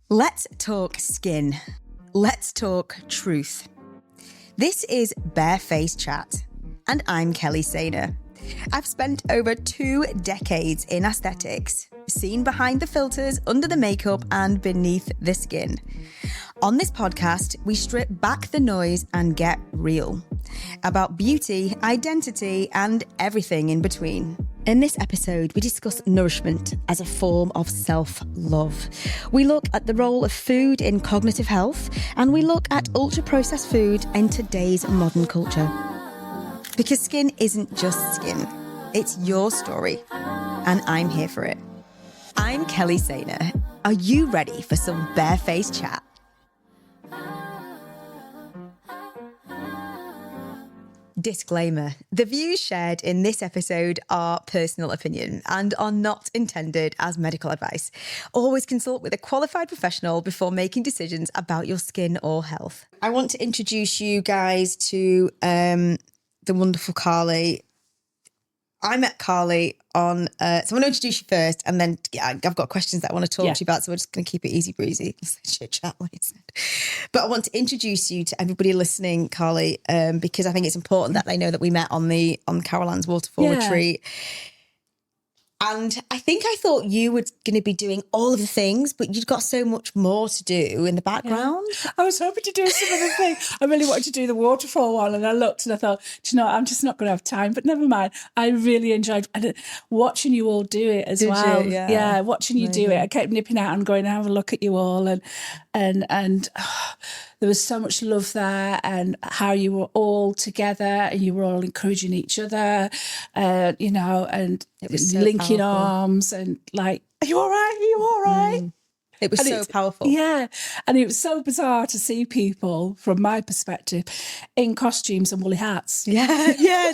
Let's talk skin. Let's talk truth. This is Barefaced Chat, and I'm Kelly Sainer. I've spent over 2 decades in aesthetics, seen behind the filters, under the makeup, and beneath the skin. On this podcast, we strip back the noise and get real about beauty, identity, and everything in between. In this episode, we discuss nourishment as a form of self-love. We look at the role of food in cognitive health, and we look at ultra-processed food in today's modern culture. Because skin isn't just skin, it's your story, and I'm here for it. I'm Kelly Sainer. Are you ready for some barefaced chat? Disclaimer, the views shared in this episode are personal opinion and are not intended as medical advice. Always consult with a qualified professional before making decisions about your skin or health. I want to introduce you guys to the wonderful Carly. I met Carly on, so I'm going to introduce you first, and then I've got questions that I want to talk to you about, so we're just going to keep it easy breezy. Chit chat, like I said. But I want to introduce you to everybody listening, Carly, because I think it's important that they know that we met on the Caroline's Waterfall retreat. And I thought you were going to be doing all of the things, but you've got so much more to do in the background. Yeah. I was hoping to do some of the things. I really wanted to do the waterfall one, and I looked and I thought, do you know, I'm just not going to have time, but never mind. I really enjoyed watching you all do it as well. Yeah, watching you do it. I kept nipping out and going to have a look at you all, and there was so much love there, and how you were all together and you were all encouraging each other, you know, and it was so linking powerful. Arms and like, are you all right? Are you all right? It was so powerful. Yeah. And it was so bizarre to see people, from my perspective, in costumes and woolly hats. Yeah,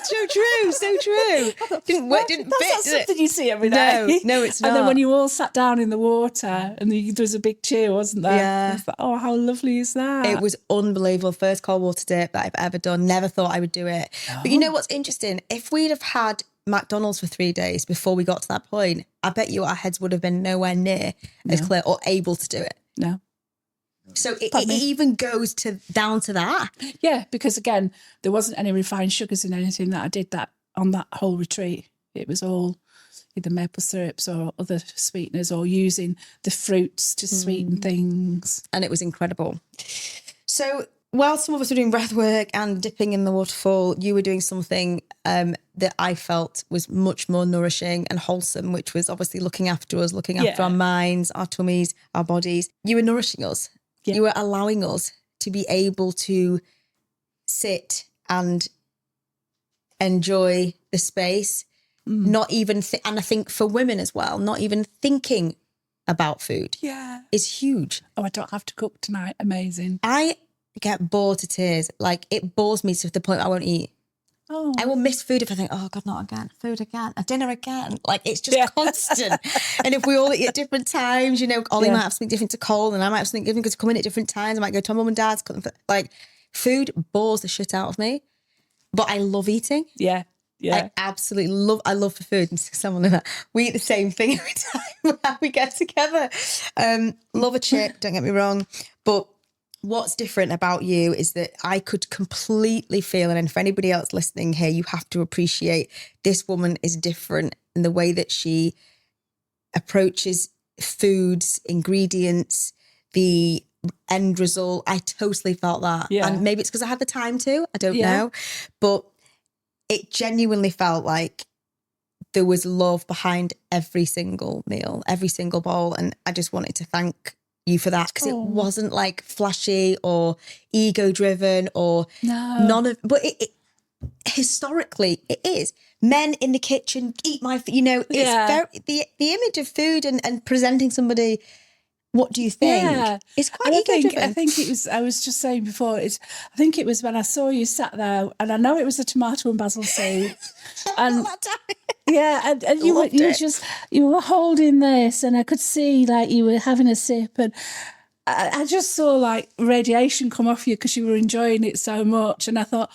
so true, so true. Didn't That's fit, not did it? something you see every day. No, it's not. And then when you all sat down in the water, and there was a big cheer, wasn't there? Yeah. I was like, oh, how lovely is that? It was unbelievable. First cold water dip that I've ever done. Never thought I would do it. No. But you know what's interesting? If we'd have had McDonald's for 3 days before we got to that point, I bet you our heads would have been nowhere near as clear or able to do it. No. So it even goes down to that. Yeah, because again, there wasn't any refined sugars in anything that I did that on that whole retreat. It was all either maple syrups or other sweeteners, or using the fruits to sweeten things. And it was incredible. So while some of us were doing breath work and dipping in the waterfall, you were doing something that I felt was much more nourishing and wholesome, which was obviously looking after us, looking after our minds, our tummies, our bodies. You were nourishing us. Yeah. You were allowing us to be able to sit and enjoy the space, not even, and I think for women as well, not even thinking about food is huge. Oh, I don't have to cook tonight. Amazing. I get bored to tears. Like, it bores me to the point I won't eat. Oh. I will miss food if I think, oh God, not again, food again, a dinner again. Like, it's just constant. And if we all eat at different times, you know, Ollie might have something different to Cole, and I might have something different because come in at different times. I might go to my mum and dad's. Like, food bores the shit out of me, but I love eating. Yeah. I absolutely love. I love for food, and someone like that. We eat the same thing every time we get together. Love a chip. Don't get me wrong, but what's different about you is that I could completely feel, and for anybody else listening here, you have to appreciate this woman is different in the way that she approaches foods, ingredients, the end result. I totally felt that, and maybe it's because I had the time to. I don't know, but it genuinely felt like there was love behind every single meal, every single bowl. And I just wanted to thank you for that, because it wasn't like flashy or ego driven or none of, but it historically it is. Men in the kitchen, eat my, you know, it's very, the image of food and presenting somebody, what do you think? Yeah. It's quite ego-driven. I think it was, I was just saying before, I think it was when I saw you sat there, and I know it was a tomato and basil soup. And and you were holding this, and I could see like you were having a sip, and I just saw like radiation come off you because you were enjoying it so much. And I thought,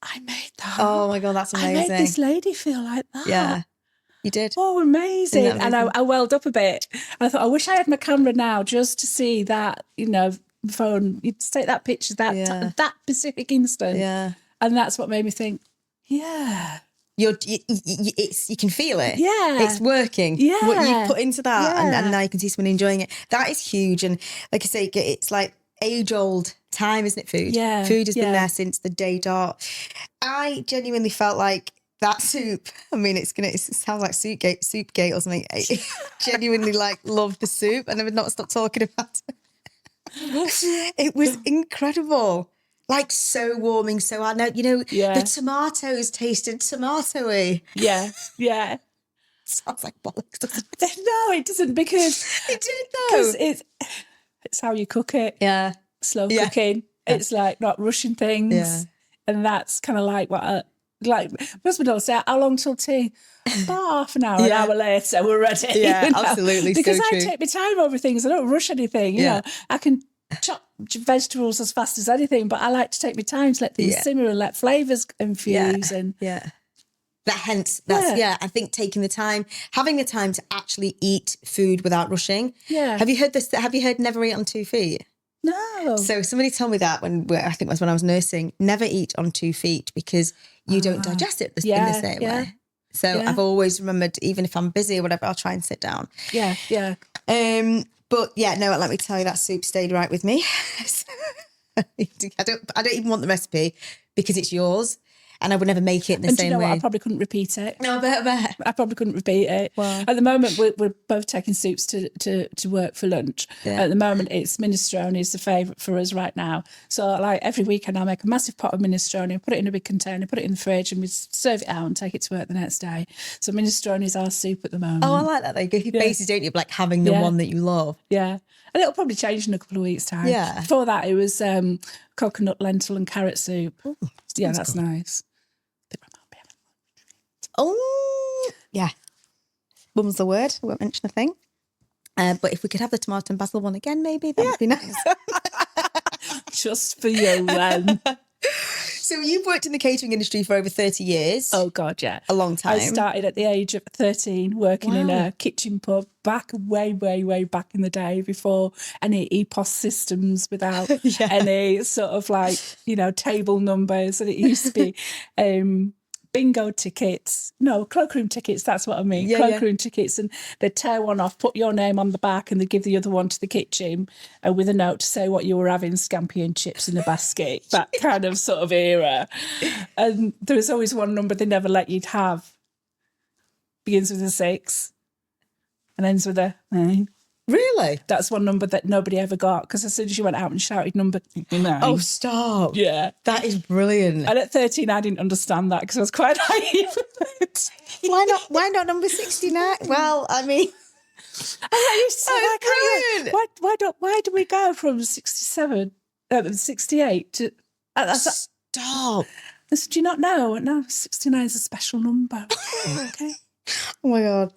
I made that. Oh my God, that's amazing. I made this lady feel like that. Yeah. You did. Oh, amazing. And I welled up a bit. I thought, I wish I had my camera now just to see that, phone. You'd take that picture, that specific instant. Yeah. And that's what made me think, yeah. You can feel it. Yeah. It's working. Yeah. What you put into that and now you can see someone enjoying it. That is huge. And like I say, it's like age-old time, isn't it, food? Yeah. Food has been there since the day dot. I genuinely felt like that soup, I mean, it sounds like Soupgate or something. I genuinely loved the soup and I would not stop talking about it. It was incredible. So warming, so hard. Now, the tomatoes tasted tomatoey. Yeah, yeah. Sounds like bollocks, doesn't it? No, it doesn't, because it did though. Because it's how you cook it. Yeah. Slow cooking. Yeah. It's like not rushing things. Yeah. And that's kind of like what my husband will say, how long till tea? About half an hour, an hour later, we're ready. Yeah, absolutely. Because so I take my time over things. I don't rush anything. You know, I can chop vegetables as fast as anything, but I like to take my time to let things simmer and let flavours infuse. I think having the time to actually eat food without rushing. Yeah. Have you heard this? Have you heard never eat on 2 feet? No. So somebody told me that when I was nursing, never eat on 2 feet because you don't digest it in the same way. So I've always remembered, even if I'm busy or whatever, I'll try and sit down. Yeah, yeah. But yeah, no, let me tell you, that soup stayed right with me. I don't even want the recipe because it's yours. And I would never make it in the same way. What? I probably couldn't repeat it. No, I bet. I probably couldn't repeat it. Wow. At the moment, we're both taking soups to work for lunch. Yeah. At the moment, it's minestrone is the favourite for us right now. So every weekend, I make a massive pot of minestrone, put it in a big container, put it in the fridge, and we serve it out and take it to work the next day. So minestrone is our soup at the moment. Oh, I like that. They go bases, don't you? Like having the one that you love. Yeah. And it'll probably change in a couple of weeks' time. Yeah. Before that, it was coconut, lentil and carrot soup. Ooh, that's nice. Oh, yeah. Mum's the word. I won't mention a thing. But if we could have the tomato and basil one again, maybe, that would be nice. Just for you, then. So you've worked in the catering industry for over 30 years. Oh, God, yeah. A long time. I started at the age of 13 working in a kitchen pub way back in the day, before any EPOS systems, without any sort of table numbers. And it used to be... bingo tickets. No, cloakroom tickets, that's what I mean. Cloakroom tickets. And they'd tear one off, put your name on the back, and they'd give the other one to the kitchen with a note to say what you were having, scampi and chips in a basket. That kind of sort of era. And there was always one number they never let you have. Begins with a 6 and ends with a 9. Really? That's one number that nobody ever got, because as soon as you went out and shouted number 9. Oh, stop. Yeah. That is brilliant. And at 13, I didn't understand that because I was quite naive. Why not number 69? Well, I mean... I used to say, brilliant. Why do we go from 68 to... Stop. I said, do you not know? No, 69 is a special number. Okay. Oh, my God.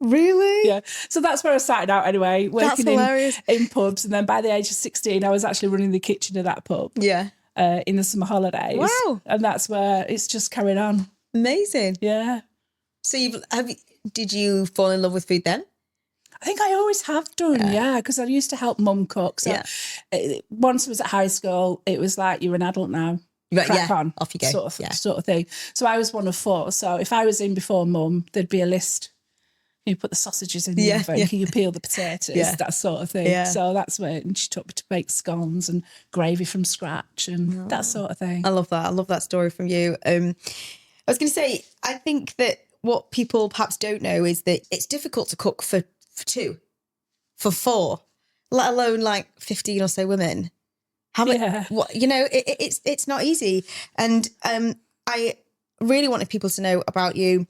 Really? Yeah. So that's where I started out anyway, working in pubs. And then by the age of 16, I was actually running the kitchen of that pub. Yeah. In the summer holidays. Wow. And that's where it's just carried on. Amazing. Yeah. So did you fall in love with food then? I think I always have done, because I used to help mum cook. So once I was at high school, it was like, you're an adult now. Crack on. Off you go. Sort of thing. So I was one of 4. So if I was in before mum, there'd be a list. You put the sausages in the oven, you peel the potatoes, that sort of thing. Yeah. So that's when she taught me to bake scones and gravy from scratch and that sort of thing. I love that. I love that story from you. I was going to say, I think that what people perhaps don't know is that it's difficult to cook for 2, for 4, let alone 15 or so women. How many? Yeah. It's not easy. And I really wanted people to know about you,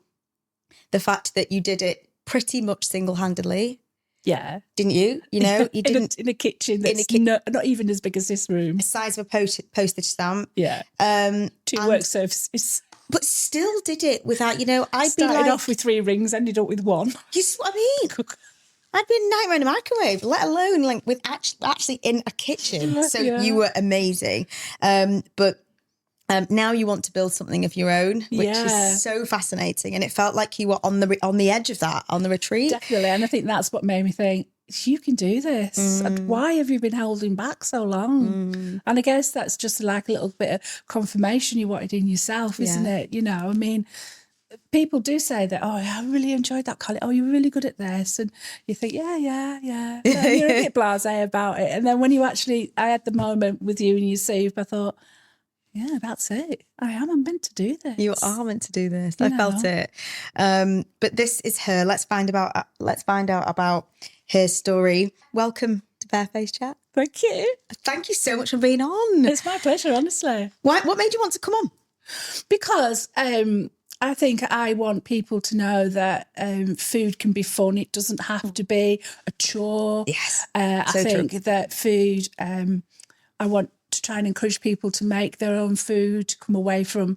the fact that you did it pretty much single-handedly. Yeah. Didn't you? You didn't... in a kitchen that's not even as big as this room. The size of a postage stamp. Yeah. 2 work surfaces. But still did it without, I started off with 3 rings, ended up with 1. You see what I mean? I'd be a nightmare in a microwave, let alone with actually in a kitchen. So you were amazing. But Now you want to build something of your own, which is so fascinating. And it felt like you were on the edge of that, on the retreat. Definitely. And I think that's what made me think, you can do this. And why have you been holding back so long? And I guess that's just like a little bit of confirmation you wanted in yourself, isn't it? You know, I mean, people do say that, oh, I really enjoyed that, Colin. Oh, you're really good at this. And you think, yeah. And you're a bit blasé about it. And then when I had the moment with you and your soup, I thought, yeah, that's it. I'm meant to do this. You are meant to do this. I felt it. But this is her. Let's find out about her story. Welcome to Barefaced Chat. Thank you. Thank you so much for being on. It's my pleasure, honestly. What made you want to come on? Because I think I want people to know that food can be fun. It doesn't have to be a chore. Yes. I think that food, I want to try and encourage people to make their own food, to come away from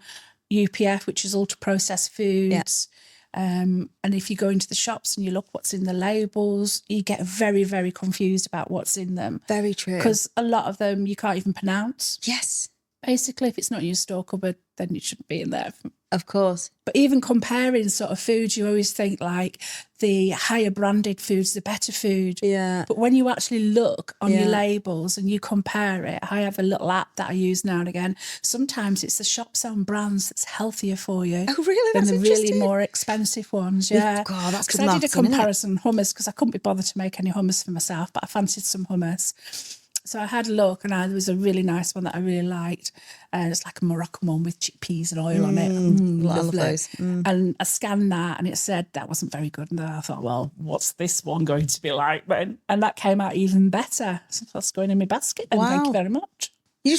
UPF, which is ultra processed foods. And if you go into the shops and you look what's in the labels, you get very, very confused about what's in them. Very true. Because a lot of them you can't even pronounce. Yes. Basically, if it's not in your store cupboard, then it shouldn't be in there. Of course. But even comparing sort of foods, you always think like the higher branded foods, the better food. Yeah. But when you actually look on your labels and you compare it, I have a little app that I use now and again. Sometimes it's the shop's own brands that's healthier for you. Oh, really? Than That's the really more expensive ones. Yeah. God, that's good. Because I did a comparison hummus because I couldn't be bothered to make any hummus for myself, but I fancied some hummus. So I had a look and there was a really nice one that I really liked. It's like a Moroccan one with chickpeas and oil on it. Lovely. Those. And I scanned that and it said that wasn't very good. And then I thought, well, what's this one going to be like then? And that came out even better. So that's going in my basket. And thank you very much. You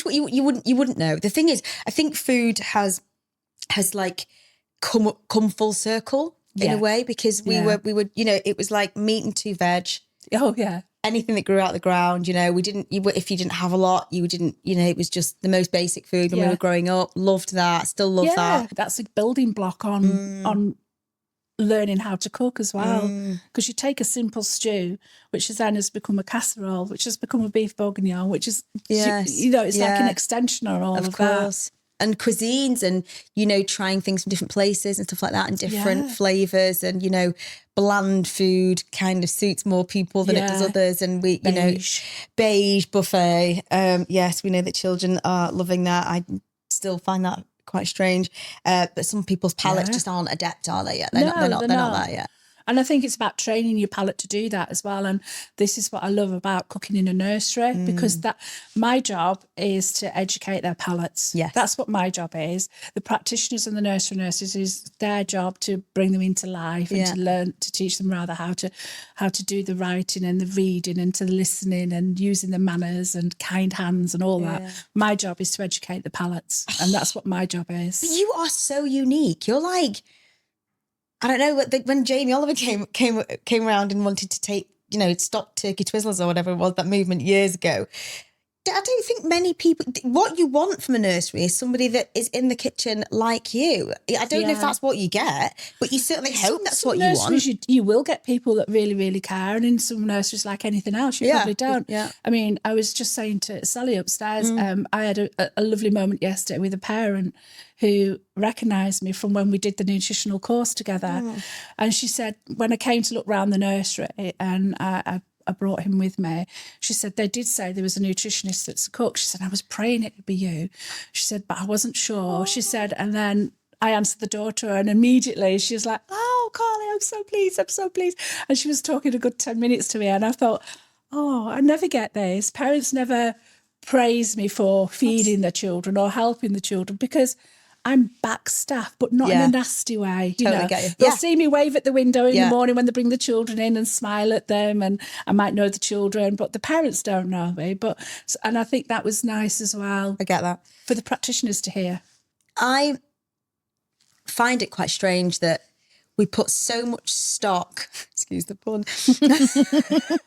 wouldn't know. The thing is, I think food has like come full circle in a way, because we were, you know, it was like meat and 2 veg. Oh yeah. Anything that grew out of the ground, you know, if you didn't have a lot, you didn't, you know, it was just the most basic food when we were growing up. Loved that. Still love that. That's a building block on learning how to cook as well. Because you take a simple stew, which then has become a casserole, which has become a beef bourguignon, which is, you know, it's like an extension of all of that. And cuisines and, you know, trying things from different places and stuff like that and different flavours, and, you know, bland food kind of suits more people than it does others. And we, you know, beige buffet. Yes, we know that children are loving that. I still find that quite strange. But some people's palates just aren't adept, are they yet? They're not there yet. And I think it's about training your palate to do that as well. And this is what I love about cooking in a nursery, because that my job is to educate their palates. Yes. That's what my job is. The practitioners and the nursery nurses is their job to bring them into life and to learn, to teach them rather how to do the writing and the reading and to the listening and using the manners and kind hands and all that. My job is to educate the palates, and that's what my job is. But you are so unique. You're like, I don't know, when Jamie Oliver came around and wanted to take, you know, stop Turkey Twizzlers or whatever it was, that movement years ago. I don't think many people, what you want from a nursery is somebody that is in the kitchen like you. I don't know if that's what you get, but you certainly hope that's what you want. You will get people that really, really care. And in some nurseries, like anything else, you probably don't. Yeah. I mean, I was just saying to Sally upstairs, I had a lovely moment yesterday with a parent who recognised me from when we did the nutritional course together. And she said, when I came to look round the nursery and I brought him with me, she said, they did say there was a nutritionist that's a cook. She said, I was praying it would be you. She said, but I wasn't sure. She said, and then I answered the door to her and immediately she was like, oh, Carly, I'm so pleased. And she was talking a good 10 minutes to me and I thought, oh, I never get this. Parents never praise me for feeding their children or helping the children, because I'm backstaffed, but not in a nasty way. You know, get you. They'll see me wave at the window in the morning when they bring the children in and smile at them, and I might know the children, but the parents don't know me. And I think that was nice as well. I get that. For the practitioners to hear. I find it quite strange that we put so much stock, excuse the pun,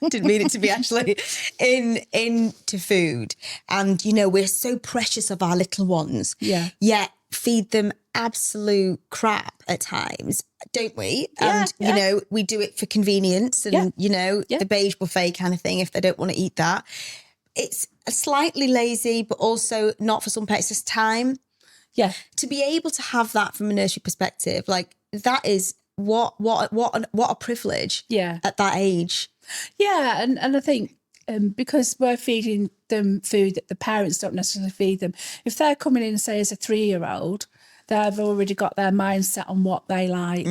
didn't mean it to be actually, into food. And, you know, we're so precious of our little ones. Yeah. Yet feed them absolute crap at times, don't we? And, you know, we do it for convenience and, you know, the beige buffet kind of thing, if they don't want to eat that. It's slightly lazy, but also not for some parents. It's time. Yeah. To be able to have that from a nursery perspective, like that is what a privilege. Yeah. At that age. Yeah, and I think because we're feeding them food that the parents don't necessarily feed them, if they're coming in, say, as a 3-year-old, they've already got their mindset on what they like.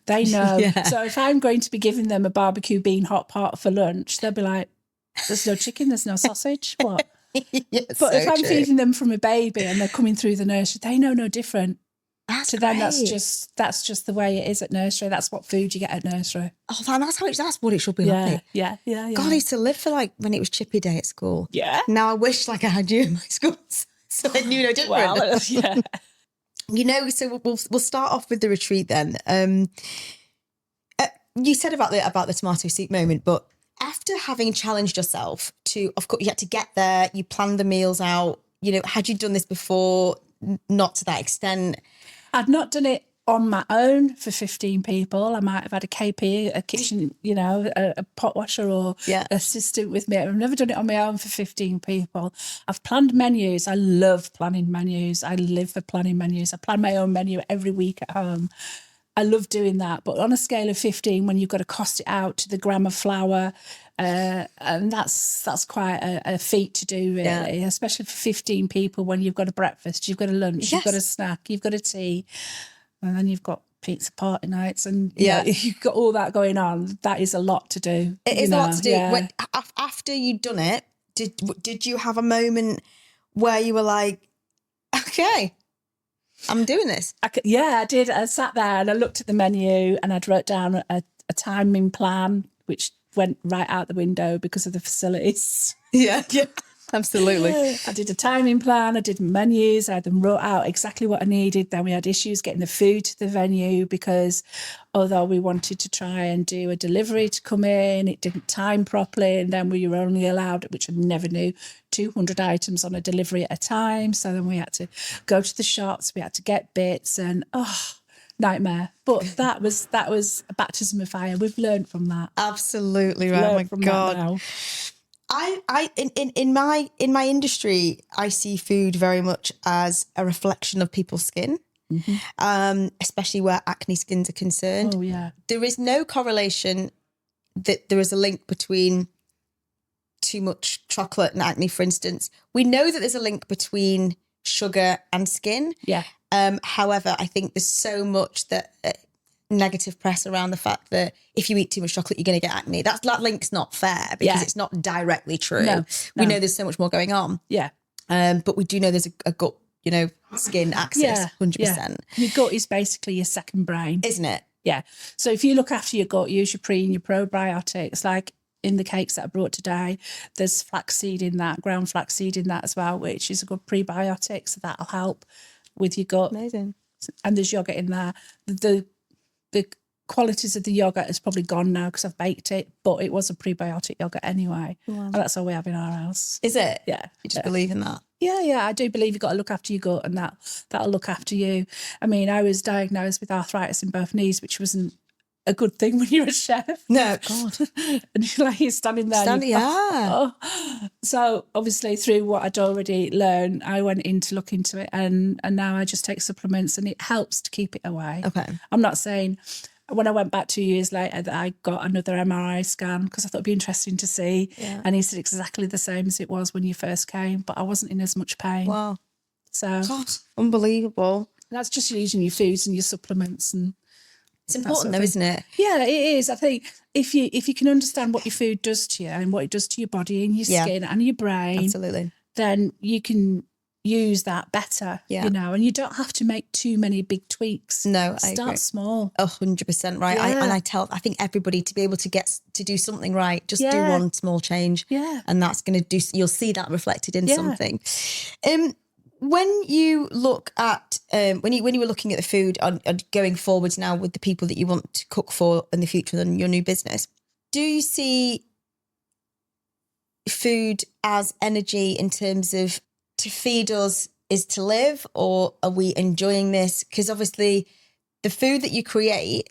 They know. Yeah. So if I'm going to be giving them a barbecue bean hot pot for lunch, they'll be like, there's no chicken, there's no sausage, what? Yes, but so if I'm true. feeding them from a baby and they're coming through the nursery, they know no different. That's to them, that's just the way it is at nursery. That's what food you get at nursery. Oh, man, that's what it should be like. Yeah. God, I used to live for like when it was chippy day at school. Yeah. Now I wish like I had you in my school, so I knew no different. Well, yeah. You know, so we'll start off with the retreat then. You said about the tomato soup moment, but after having challenged yourself to, of course, you had to get there, you planned the meals out. You know, had you done this before? Not to that extent. I'd not done it on my own for 15 people. I might have had a KP, a kitchen, you know, a pot washer or assistant with me. I've never done it on my own for 15 people. I've planned menus. I love planning menus. I live for planning menus. I plan my own menu every week at home. I love doing that. But on a scale of 15, when you've got to cost it out to the gram of flour, and that's quite a feat to do, really, especially for 15 people when you've got a breakfast, you've got a lunch, you've got a snack, you've got a tea, and then you've got pizza party nights, and you know, you've got all that going on. That is a lot to do. It is a lot to do. When, after you'd done it, did you have a moment where you were like, okay, I'm doing this? I did. I sat there and I looked at the menu and I'd wrote down a timing plan, which went right out the window because of the facilities. Yeah, absolutely. I did a timing plan, I did menus, I had them wrote out exactly what I needed. Then we had issues getting the food to the venue because although we wanted to try and do a delivery to come in, it didn't time properly, and then we were only allowed, which I never knew, 200 items on a delivery at a time. So then we had to go to the shops, we had to get bits, and nightmare. But that was a baptism of fire. We've learned from that. Absolutely right. Oh my God. I in my industry, I see food very much as a reflection of people's skin, especially where acne skins are concerned. Oh yeah. There is no correlation that there is a link between too much chocolate and acne, for instance. We know that there's a link between sugar and skin. Yeah. However, I think there's so much that negative press around the fact that if you eat too much chocolate, you're going to get acne. That link's not fair because it's not directly true. No. We know there's so much more going on. Yeah. But we do know there's a gut, you know, skin axis, 100%. Yeah. Your gut is basically your second brain. Isn't it? Yeah. So if you look after your gut, use your pre and your probiotics, like in the cakes that I brought today, there's flaxseed in that, ground flaxseed in that as well, which is a good prebiotic. So that'll help with your gut. Amazing. And there's yogurt in there. The qualities of the yogurt is probably gone now because I've baked it, but it was a prebiotic yogurt anyway. Wow. And that's all we have in our house. Is it? Yeah. You just believe in that? Yeah. I do believe you've got to look after your gut, and that'll look after you. I mean, I was diagnosed with arthritis in both knees, which wasn't a good thing when you're a chef. No, God. And you're standing there. So obviously through what I'd already learned, I went in to look into it, and now I just take supplements and it helps to keep it away. Okay. I'm not saying when I went back 2 years later that I got another MRI scan because I thought it'd be interesting to see. Yeah. And he said exactly the same as it was when you first came, but I wasn't in as much pain. Wow. So God, unbelievable. That's just using your foods and your supplements, and it's important though, isn't it? Yeah, it is. I think if you can understand what your food does to you and what it does to your body and your skin and your brain, absolutely, then you can use that better, you know, and you don't have to make too many big tweaks. No, I agree. Small. 100% right. Yeah. I think everybody to be able to get to do something right, just do one small change. Yeah. And that's going to you'll see that reflected in something. When you look at, when you were looking at the food on going forwards now with the people that you want to cook for in the future and your new business, do you see food as energy in terms of to feed us is to live, or are we enjoying this? Because obviously the food that you create,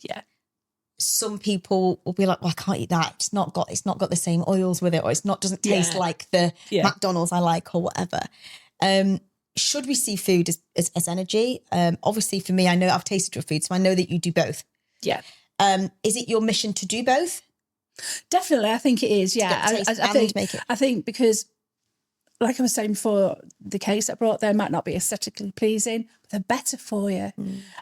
some people will be like, well, I can't eat that. It's not got the same oils with it, or doesn't taste like the McDonald's I like or whatever. should we see food as energy? Obviously for me, I know I've tasted your food, so I know that you do both. Yeah. Is it your mission to do both? Definitely, I think it is. Yeah, I think because, like I was saying before, the cakes that I brought there might not be aesthetically pleasing, but they're better for you.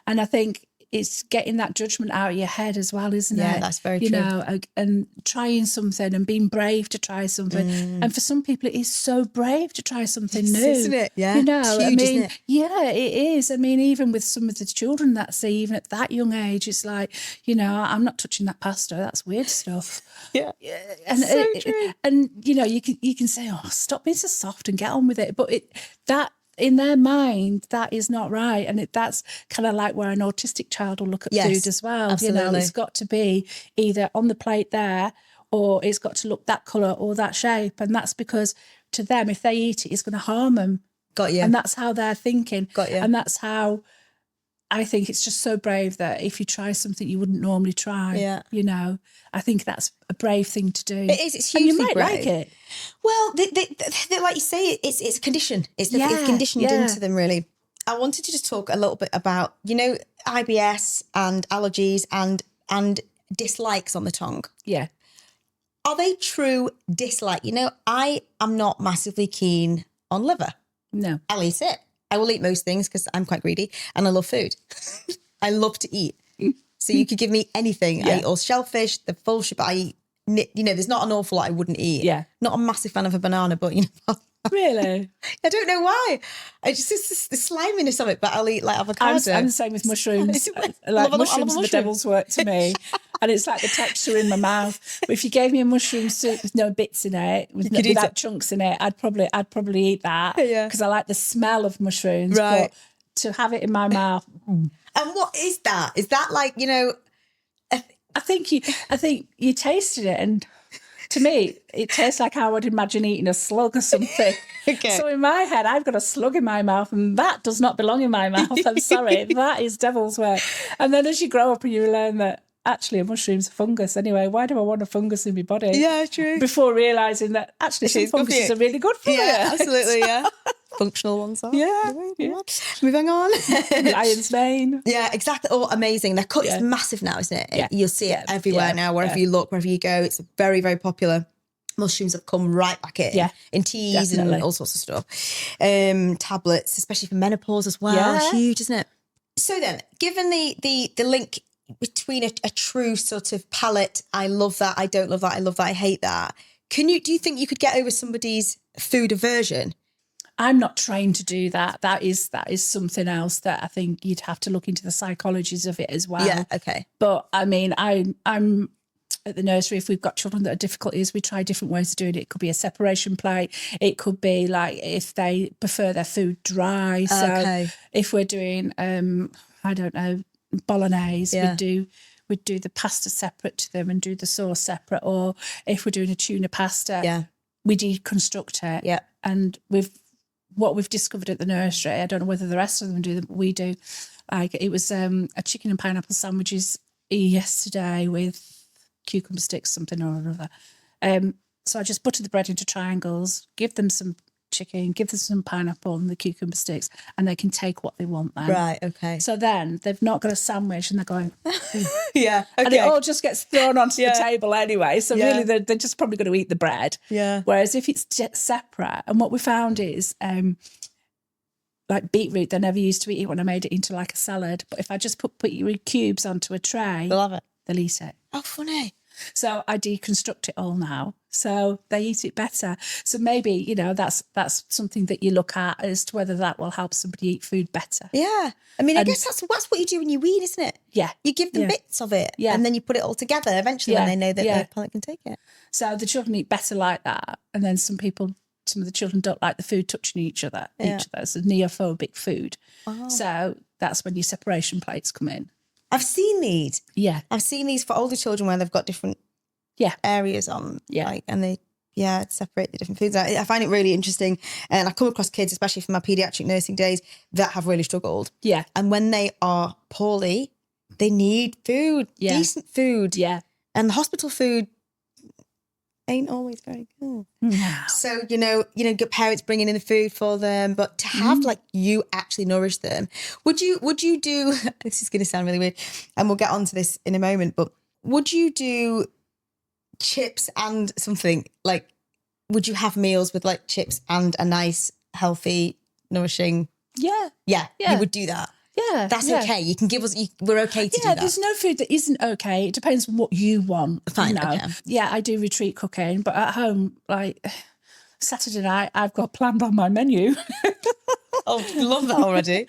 And I think it's getting that judgment out of your head as well, isn't it? Yeah, that's very true. You know, and trying something and being brave to try something. And for some people, it is so brave to try something new. Isn't it? Yeah. You know, it's huge, isn't it? Yeah, it is. I mean, even with some of the children that say, even at that young age, it's like, you know, I'm not touching that pasta. That's weird stuff. Yeah. And so true. And you know, you can say, oh, stop being so soft and get on with it. But that in their mind, that is not right. And that's kind of like where an autistic child will look at food as well. Absolutely. You know, it's got to be either on the plate there, or it's got to look that colour or that shape. And that's because to them, if they eat it, it's going to harm them. Got you. And that's how they're thinking. Got you. And that's how I think it's just so brave that if you try something you wouldn't normally try, you know, I think that's a brave thing to do. It is. It's hugely and you might brave. like it. Well, they, like you say, it's conditioned. It's conditioned into them, really. I wanted to just talk a little bit about, you know, IBS and allergies and dislikes on the tongue. Yeah. Are they true dislike? You know, I am not massively keen on liver. No. I'll eat it. I will eat most things because I'm quite greedy and I love food. I love to eat. So you could give me anything. Yeah. I eat all shellfish, the full shit, but I eat, you know, there's not an awful lot I wouldn't eat. Yeah. Not a massive fan of a banana, but you know. Really? I don't know why. It's just the sliminess of it, but I'll eat like avocado. I'm the same with mushrooms. Like mushrooms are the devil's work to me. And it's like the texture in my mouth. But if you gave me a mushroom soup with no bits in it, without chunks in it, I'd probably eat that. Yeah. Because I like the smell of mushrooms. Right. But to have it in my mouth. And what is that? Is that like, you know? I think you tasted it, and to me, it tastes like how I would imagine eating a slug or something. Okay. So in my head, I've got a slug in my mouth, and that does not belong in my mouth. I'm sorry, that is devil's work. And then as you grow up and you learn that actually a mushroom's a fungus anyway, why do I want a fungus in my body? Yeah, true. Before realising that actually some funguses are really good for you. Yeah, absolutely, yeah. Functional ones are. Yeah. Moving on. Lion's mane. Yeah, exactly. Oh, amazing. They're cut. It's massive now, isn't it? Yeah. You'll see it everywhere now, wherever you look, wherever you go. It's very, very popular. Mushrooms have come right back in teas and all sorts of stuff. Tablets, especially for menopause as well. Yeah. Huge, isn't it? So then, given the link between a true sort of palate, I love that, I don't love that, I love that, I hate that. Do you think you could get over somebody's food aversion? I'm not trained to do that. That is something else that I think you'd have to look into the psychologies of it as well. Yeah, okay. But I mean, I'm at the nursery, if we've got children that are difficulties, we try different ways of doing it. It could be a separation plate. It could be like if they prefer their food dry. So if we're doing, I don't know, bolognese, we'd do the pasta separate to them and do the sauce separate. Or if we're doing a tuna pasta, we deconstruct it. Yeah. And what we've discovered at the nursery, I don't know whether the rest of them do, but we do. Like it was a chicken and pineapple sandwiches yesterday with cucumber sticks, something or another. So I just butter the bread into triangles, give them some chicken, give them some pineapple and the cucumber sticks, and they can take what they want then. Right, okay. So then they've not got a sandwich and they're going, yeah, okay. And it all just gets thrown onto the table anyway. So really they're just probably going to eat the bread. Yeah. Whereas if it's separate, and what we found is like beetroot, they never used to eat it when I made it into like a salad. But if I just put beetroot cubes onto a tray, they'll have it. They'll eat it. Oh, funny. So I deconstruct it all now, so they eat it better. So maybe, you know, that's something that you look at as to whether that will help somebody eat food better. Yeah. I mean, I guess that's what you do when you wean, isn't it? Yeah. You give them bits of it and then you put it all together eventually when they know that their palate can take it. So the children eat better like that. And then some of the children don't like the food touching each other. It's a neophobic food. Oh. So that's when your separation plates come in. I've seen these. Yeah. I've seen these for older children where they've got different areas on. Yeah. Like, and they, separate the different foods. I find it really interesting. And I come across kids, especially from my paediatric nursing days, that have really struggled. Yeah. And when they are poorly, they need food, decent food. Yeah. And the hospital food, ain't always very good. No. So, good parents bringing in the food for them, but to have like you actually nourish them. Would you do, this is going to sound really weird and we'll get onto this in a moment, but would you do chips and something like, would you have meals with like chips and a nice, healthy, nourishing? Yeah. You would do that. Yeah. That's okay. You can give us, we're okay to do that. There's no food that isn't okay. It depends on what you want. Fine, okay. Yeah, I do retreat cooking, but at home, like Saturday night, I've got planned on my menu. Oh, love that already.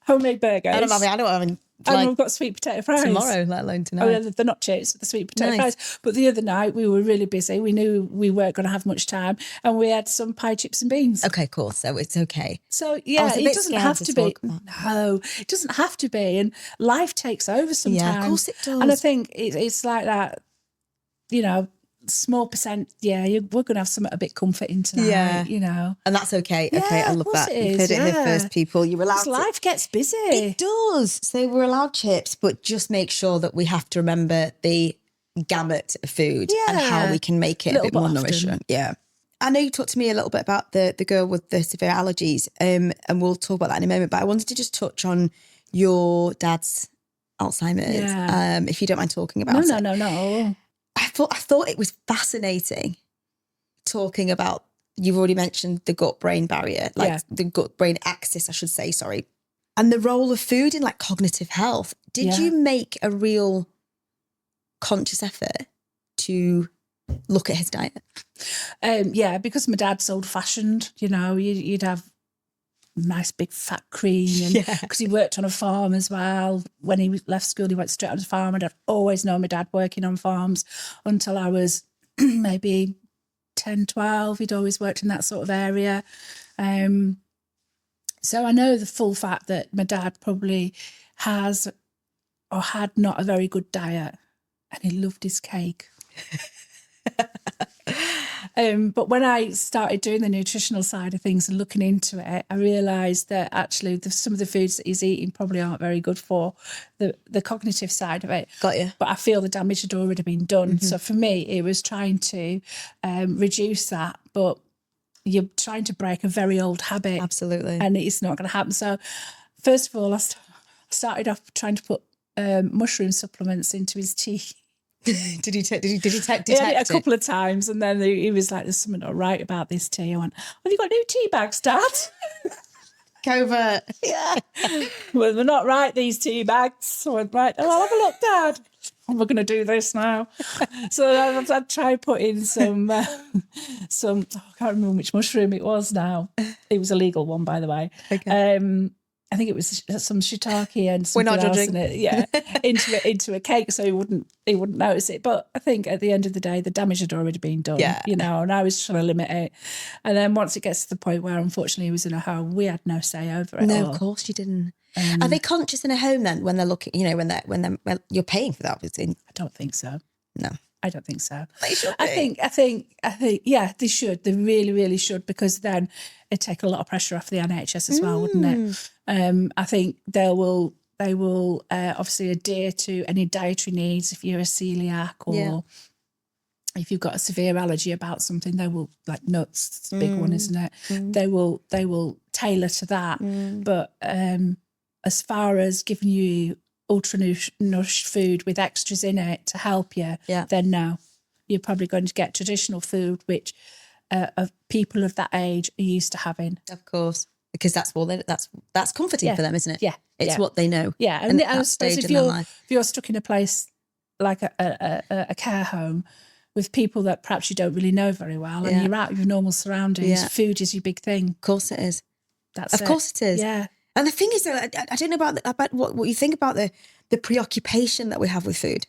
Homemade burgers. I don't have And we've got sweet potato fries. Tomorrow, let alone tonight. Oh, yeah, they're not chips, the sweet potato fries. But the other night, we were really busy. We knew we weren't going to have much time. And we had some pie, chips and beans. Okay, cool. So it's okay. So, yeah, it doesn't have to be. No, it doesn't have to be. And life takes over sometimes. Yeah, of course it does. And I think it's like that, small percent, we're going to have something a bit comforting tonight, And that's okay. Yeah, okay, I love that. You've heard it here first, people. You're allowed to. Life gets busy. It does. So we're allowed chips, but just make sure that we have to remember the gamut of food and how we can make it a bit more nourishing. Yeah. I know you talked to me a little bit about the girl with the severe allergies, and we'll talk about that in a moment, but I wanted to just touch on your dad's Alzheimer's, if you don't mind talking about it. No. I thought it was fascinating talking about, you've already mentioned the gut-brain barrier, the gut-brain axis, I should say, sorry, and the role of food in like cognitive health. Did you make a real conscious effort to look at his diet? Because my dad's old-fashioned, you'd have nice big fat cream, and because he worked on a farm as well. When he left school, he went straight on the farm, and I'd always known my dad working on farms until I was maybe 10, 12. He'd always worked in that sort of area. So I know the full fact that my dad probably has or had not a very good diet, and he loved his cake. But when I started doing the nutritional side of things and looking into it, I realised that actually some of the foods that he's eating probably aren't very good for the cognitive side of it. Got you. But I feel the damage had already been done. So for me, it was trying to reduce that. But you're trying to break a very old habit. Absolutely. And it's not going to happen. So first of all, I started off trying to put mushroom supplements into his tea. Did he detect a couple of times, and then he was like, "There's something not right about this tea." I went, "Have you got new tea bags, Dad?" Covert. Yeah. Well, they're not right, these tea bags. I went, "Right, I'll have a look, Dad. We're going to do this now." So I'd try putting some. I can't remember which mushroom it was now. It was a legal one, by the way. Okay. I think it was some shiitake and something We're not else judging. in it, into a cake, so he wouldn't notice it. But I think at the end of the day, the damage had already been done, and I was trying to limit it. And then once it gets to the point where, unfortunately, he was in a home, we had no say over it. No, of course you didn't. Are they conscious in a home then when they're looking? When you're paying for that? I don't think so. No. I don't think so. They should be. I think, yeah, they should. They really, really should, because then it'd take a lot of pressure off the NHS as well, wouldn't it? I think they will obviously adhere to any dietary needs if you're a celiac or if you've got a severe allergy about something. They will, like nuts, it's a big one, isn't it? They will tailor to that. But as far as giving you ultra nourished food with extras in it to help you, then no, you're probably going to get traditional food, which of people of that age are used to having. Of course, because that's comforting for them, isn't it? Yeah, it's what they know. Yeah, and I suppose if you're stuck in a place like a care home with people that perhaps you don't really know very well, and you're out of your normal surroundings, food is your big thing. Of course it is. Of course it is. Yeah. And the thing is, I don't know about what you think about the preoccupation that we have with food.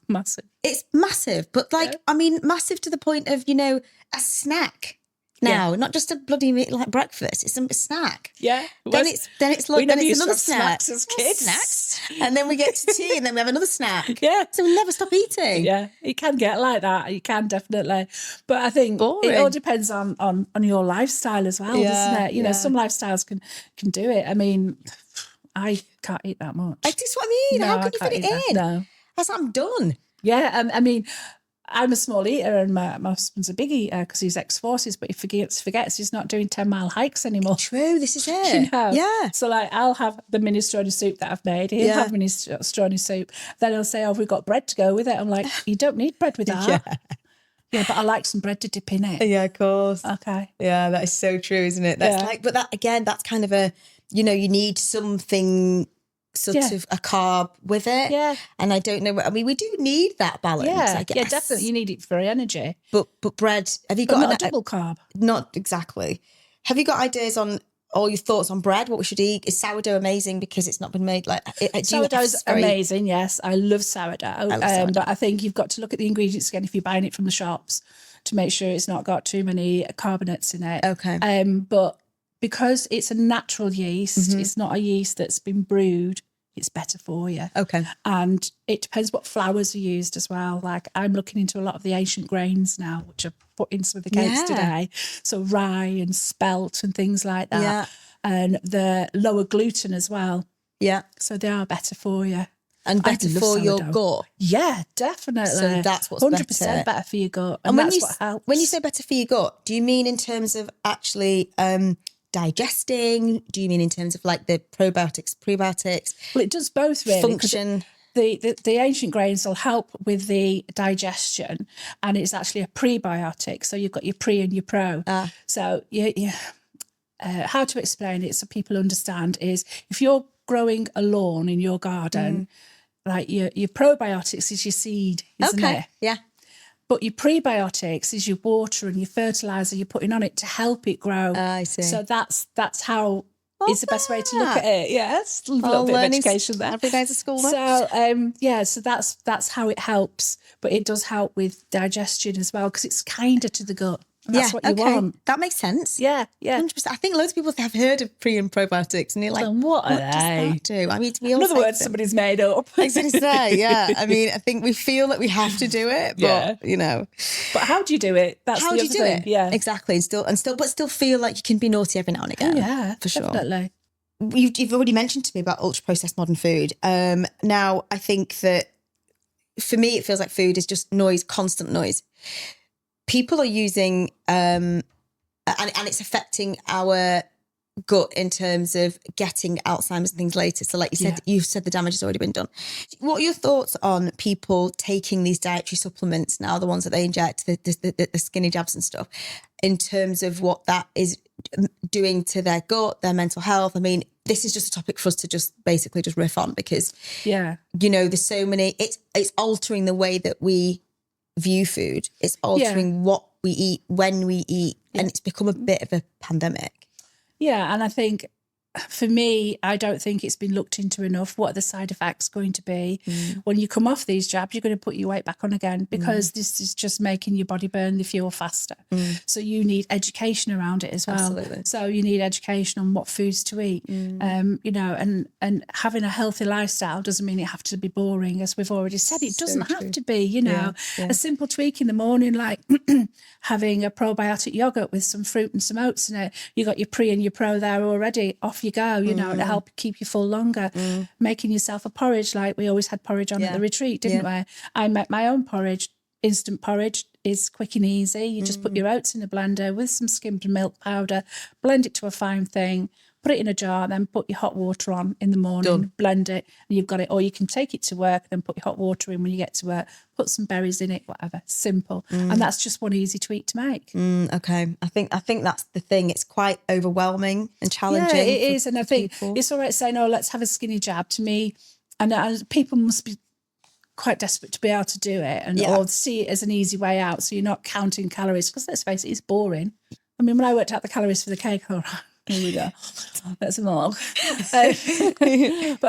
Massive. It's massive, but I mean, massive to the point of, a snack now, not just a bloody like breakfast. It's a snack. Yeah. Then it's another snack. Snacks as kids. Snacks, and then we get to tea, and then we have another snack. Yeah. So we never stop eating. Yeah, it can get like that. You can definitely, but I think it all depends on your lifestyle as well, doesn't it? Some lifestyles can do it. I mean, I can't eat that much. That's what I mean. No, how can you fit it in? No. I'm done. Yeah, I mean, I'm a small eater and my husband's a big eater because he's ex-forces, but he forgets he's not doing 10-mile hikes anymore. True, this is it. You know? Yeah. So like I'll have the minestrone soup that I've made. He'll have minestrone soup. Then he'll say, oh, we've got bread to go with it. I'm like, you don't need bread with that. Yeah, but I like some bread to dip in it. Yeah, of course. Okay. Yeah, that is so true, isn't it? That's like, but that again, that's kind of a, you need something sort of a carb with it. Yeah. And I don't know, I mean, we do need that balance, I guess. Yeah, definitely. You need it for energy. But bread, have you got not a double carb? Not exactly. Have you got ideas on all your thoughts on bread, what we should eat? Is sourdough amazing because it's not been made like... Sourdough's amazing, yes. I love sourdough. But I think you've got to look at the ingredients again if you're buying it from the shops to make sure it's not got too many carbonates in it. Okay. But because it's a natural yeast, it's not a yeast that's been brewed, it's better for you. Okay. And it depends what flours are used as well. Like I'm looking into a lot of the ancient grains now, which I've put in some of the cakes today. So rye and spelt and things like that. Yeah. And the lower gluten as well. Yeah. So they are better for you. And better for your gut. Yeah, definitely. So that's what's 100% better for your gut. And that's what helps. When you say better for your gut, do you mean in terms of actually digesting? Do you mean in terms of like the probiotics, prebiotics? Well, it does both really. Function. The ancient grains will help with the digestion, and it's actually a prebiotic. So you've got your pre and your pro. So how to explain it so people understand is if you're growing a lawn in your garden, like your probiotics is your seed, isn't it? Yeah. But your prebiotics is your water and your fertilizer you're putting on it to help it grow. I see. So that's how it's the best way to look at it. Yes, a little bit of education there. Every day's a school then. So so that's how it helps. But it does help with digestion as well because it's kinder to the gut. And that's what you want. That makes sense. Yeah. 100%. I think loads of people have heard of pre and probiotics and you're like, what does that do? I mean, we all in other words, somebody's made up. I was going to say, I mean, I think we feel that we have to do it, but But how do you do it? That's how the do you other do thing. it? Yeah, exactly. But still feel like you can be naughty every now and again. Oh, yeah, for sure. Definitely. You've already mentioned to me about ultra processed modern food. Now I think that for me, it feels like food is just noise, constant noise. People are using, and it's affecting our gut in terms of getting Alzheimer's and things later. So like you said, you've said the damage has already been done. What are your thoughts on people taking these dietary supplements now, the ones that they inject, the skinny jabs and stuff, in terms of what that is doing to their gut, their mental health? I mean, this is just a topic for us to just basically just riff on because, there's so many, it's altering the way that we view food. It's altering what we eat, when we eat, and it's become a bit of a pandemic. Yeah, and I think for me, I don't think it's been looked into enough. What are the side effects going to be? When you come off these jabs, you're going to put your weight back on again because this is just making your body burn the fuel faster. So you need education around it as well. Absolutely. So you need education on what foods to eat. And having a healthy lifestyle doesn't mean it has to be boring, as we've already said. It doesn't have to be, a simple tweak in the morning, like having a probiotic yogurt with some fruit and some oats in it. You got your pre and your pro there already. Off you go, to help keep you full longer. Making yourself a porridge, like we always had porridge on at the retreat, didn't we? I make my own porridge. Instant porridge is quick and easy. You just put your oats in a blender with some skimmed milk powder, blend it to a fine thing, put it in a jar, then put your hot water on in the morning, blend it, and you've got it. Or you can take it to work, then put your hot water in when you get to work, put some berries in it, whatever. Simple. And that's just one easy tweak to make. Okay. I think that's the thing. It's quite overwhelming and challenging. Yeah, it is. And I think it's all right saying, let's have a skinny jab. To me, and people must be quite desperate to be able to do it or see it as an easy way out, so you're not counting calories, because let's face it, it's boring. I mean, when I worked out the calories for the cake, I thought, here we go, that's a lot. But I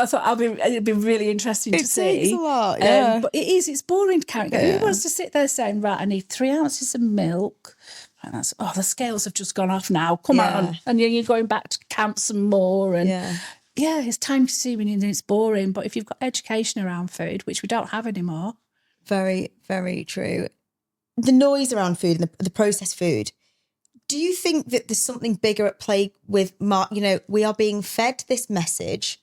thought it'd be really interesting to see. It takes a lot, but it's boring to count. Who wants to sit there saying, right, I need 3 ounces of milk, and that's, the scales have just gone off now, come on, and you're going back to count some more, and it's time consuming and it's boring. But if you've got education around food, which we don't have anymore. Very, very true. The noise around food and the processed food, do you think that there's something bigger at play with, we are being fed this message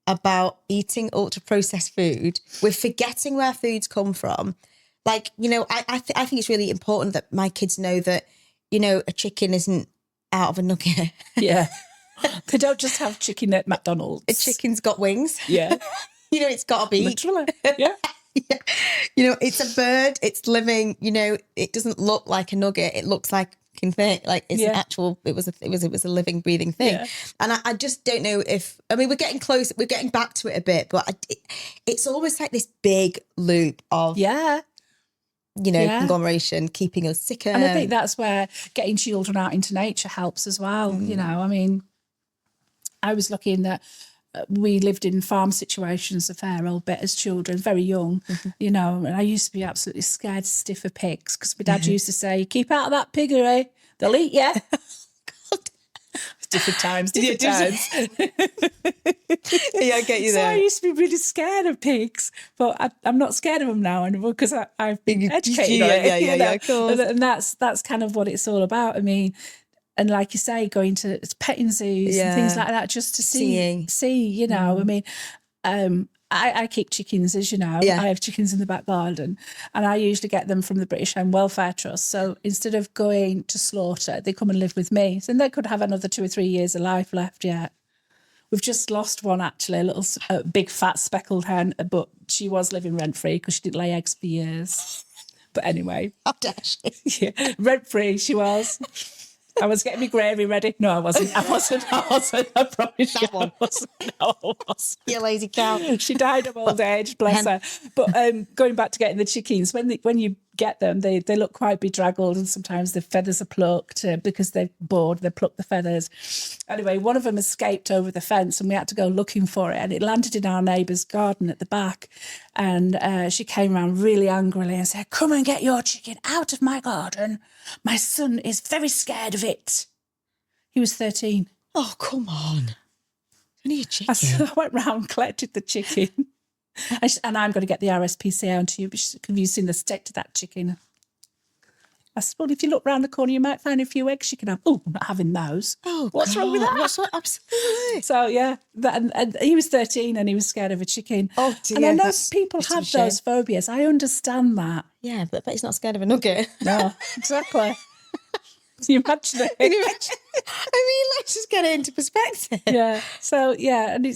about eating ultra processed food. We're forgetting where foods come from. Like, you know, I think it's really important that my kids know that, you know, a chicken isn't out of a nugget. Yeah. They don't just have chicken at McDonald's. A chicken's got wings. Yeah. You know, it's got a beak. Literally. Yeah. Yeah. You know, it's a bird, it's living, you know, it doesn't look like a nugget. It looks like thing, like it's an actual, it was a living, breathing thing. Yeah. And I just don't know if, I mean, we're getting close, we're getting back to it a bit, but it's almost like this big loop of, conglomeration, keeping us sicker. And I think that's where getting children out into nature helps as well. You know, I mean, I was lucky in that we lived in farm situations a fair old bit as children, very young, you know, and I used to be absolutely scared stiff of pigs because my dad used to say, keep out of that piggery, they'll eat you. Different times. Yeah, I get you there. So I used to be really scared of pigs, but I'm not scared of them now anymore because I've been educated on it. Yeah, of course. And that's kind of what it's all about. I mean, and like you say, going to petting zoos and things like that, just to see, you know, I mean, I keep chickens, as you know. I have chickens in the back garden and I usually get them from the British Hen Welfare Trust. So instead of going to slaughter, they come and live with me. So they could have another 2 or 3 years of life left yet. We've just lost one, actually, a little big fat speckled hen, but she was living rent-free because she didn't lay eggs for years. But anyway. How dare she? Yeah, rent-free she was. I was getting my gravy ready. No, I wasn't. I promise you. I wasn't. No, I wasn't. You lazy cow. She died of old age, bless her. But going back to getting the chickens, when you get them, they look quite bedraggled and sometimes the feathers are plucked because they're bored. They pluck the feathers. Anyway, one of them escaped over the fence and we had to go looking for it, and it landed in our neighbour's garden at the back. And she came around really angrily and said, come and get your chicken out of my garden. My son is very scared of it. He was 13. Oh, come on. Only a chicken. I went round, collected the chicken. And I'm going to get the RSPCA onto you. Have you seen the stick to that chicken? I said, well, if you look round the corner, you might find a few eggs you can have. Oh, I'm not having those. Oh, what's wrong with that? Absolutely. So, yeah, and he was 13 and he was scared of a chicken. Oh, dear. And I know people have those phobias. I understand that. Yeah, but I bet he's not scared of a nugget. No, exactly. Can you imagine it? I mean, let's just get it into perspective. Yeah. So, yeah, and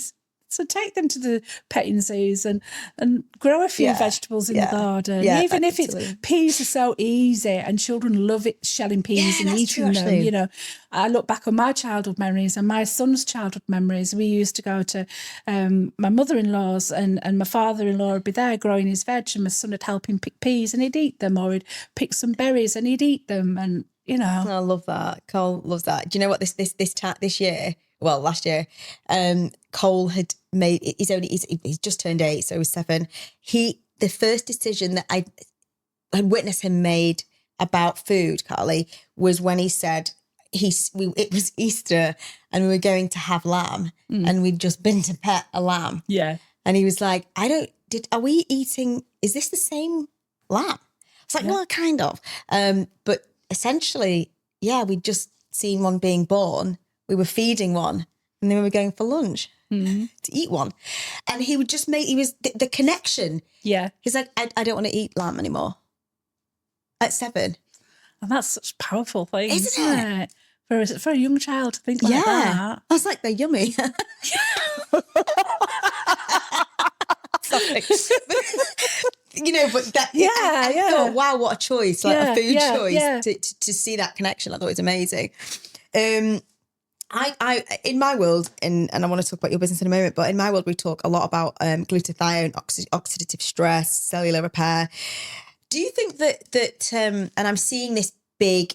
so take them to the petting zoos and grow a few vegetables in the garden. Yeah, even if it's peas are so easy and children love it, shelling peas and eating them. You know, I look back on my childhood memories and my son's childhood memories. We used to go to my mother-in-law's and my father-in-law would be there growing his veg and my son would help him pick peas and he'd eat them, or he'd pick some berries and he'd eat them, and you know. I love that. Cole loves that. Do you know what this year? Well, last year, Cole had made, he's just turned 8, so he was 7. The first decision that I had witnessed him made about food, Carly, was when he said it was Easter and we were going to have lamb and we'd just been to pet a lamb. Yeah. And he was like, are we eating, is this the same lamb? I was like, well, kind of. But essentially, we'd just seen one being born. We were feeding one and then we were going for lunch to eat one. And he would just he was the connection. Yeah. He's like, I don't want to eat lamb anymore. At 7. And that's such a powerful thing, isn't it? For a young child to think like that. I was like, they're yummy. Sorry. You know, but that, I thought, wow, what a choice, like a food choice to see that connection. I thought it was amazing. I in my world, and I want to talk about your business in a moment, but in my world we talk a lot about glutathione, oxidative stress, cellular repair. Do you think that and I'm seeing this big,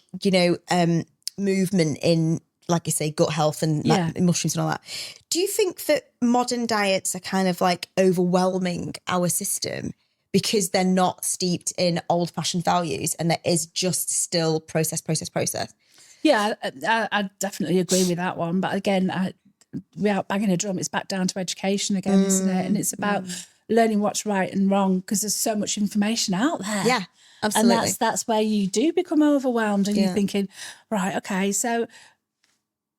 movement in, like you say, gut health and mushrooms and all that. Do you think that modern diets are kind of like overwhelming our system because they're not steeped in old-fashioned values and there is just still process? Yeah, I definitely agree with that one. But again, without banging a drum, it's back down to education again, isn't it? And it's about learning what's right and wrong because there's so much information out there. Yeah, absolutely. And that's where you do become overwhelmed and you're thinking, right, okay, so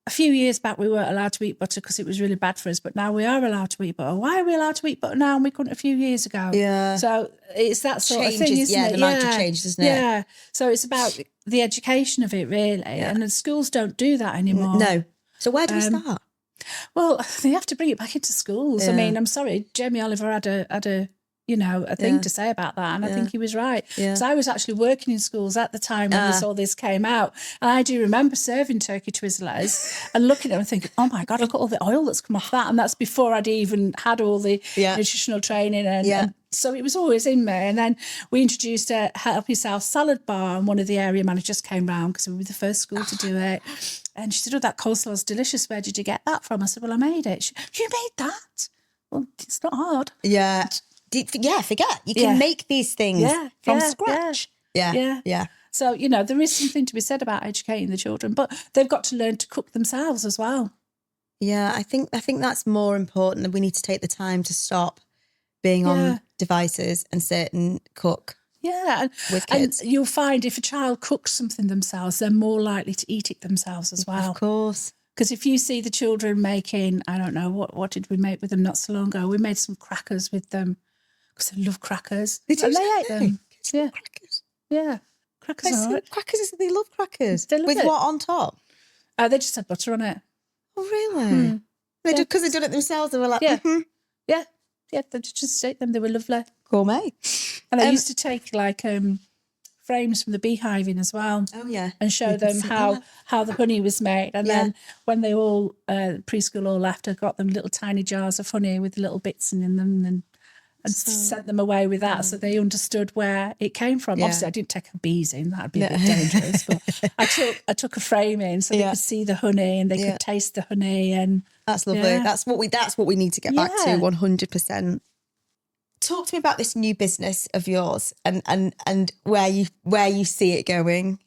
a few years back, we weren't allowed to eat butter because it was really bad for us, but now we are allowed to eat butter. Why are we allowed to eat butter now and we couldn't a few years ago? Yeah. So it's that sort Changes, of thing, isn't it? the mindset changes, isn't it? Yeah. So it's about the education of it, really. Yeah. And the schools don't do that anymore. No. So where do we start? Well, they have to bring it back into schools. I mean, I'm sorry, Jamie Oliver had a thing to say about that, and I think he was right. Because I was actually working in schools at the time when all this came out, and I do remember serving turkey twizzlers and looking at them and thinking, oh my God, look at all the oil that's come off that. And that's before I'd even had all the nutritional training. And so it was always in me. And then we introduced a help yourself salad bar, and one of the area managers came round because we were the first school to do it. And she said, oh, that coleslaw's delicious. Where did you get that from? I said, well, I made it. She, you made that? Well, it's not hard. Yeah. Forget. You can make these things from scratch. Yeah. So, there is something to be said about educating the children, but they've got to learn to cook themselves as well. Yeah, I think that's more important, that we need to take the time to stop being on devices and sit and cook. Yeah, with kids. And you'll find if a child cooks something themselves, they're more likely to eat it themselves as well. Of course. Because if you see the children making, I don't know, what did we make with them not so long ago? We made some crackers with them because they love crackers. They do, and they ate them. Kids love crackers. Yeah. Crackers are right. Crackers, they love crackers. They love with it. What on top? They just had butter on it. Oh, really? They do, because they've done it themselves. They were like, Yeah, they just ate them. They were lovely. Gourmet. And I used to take frames from the beehiving as well. Oh, yeah. And show them how the honey was made. And then when they all, preschool all left, I got them little tiny jars of honey with little bits in them and sent them away with that so they understood where it came from. Yeah. Obviously, I didn't take bees in. That'd be a bit dangerous. But I took a frame in so they could see the honey and they could taste the honey. And that's lovely. Yeah. That's what we need to get back to, 100%. Talk to me about this new business of yours and where you see it going.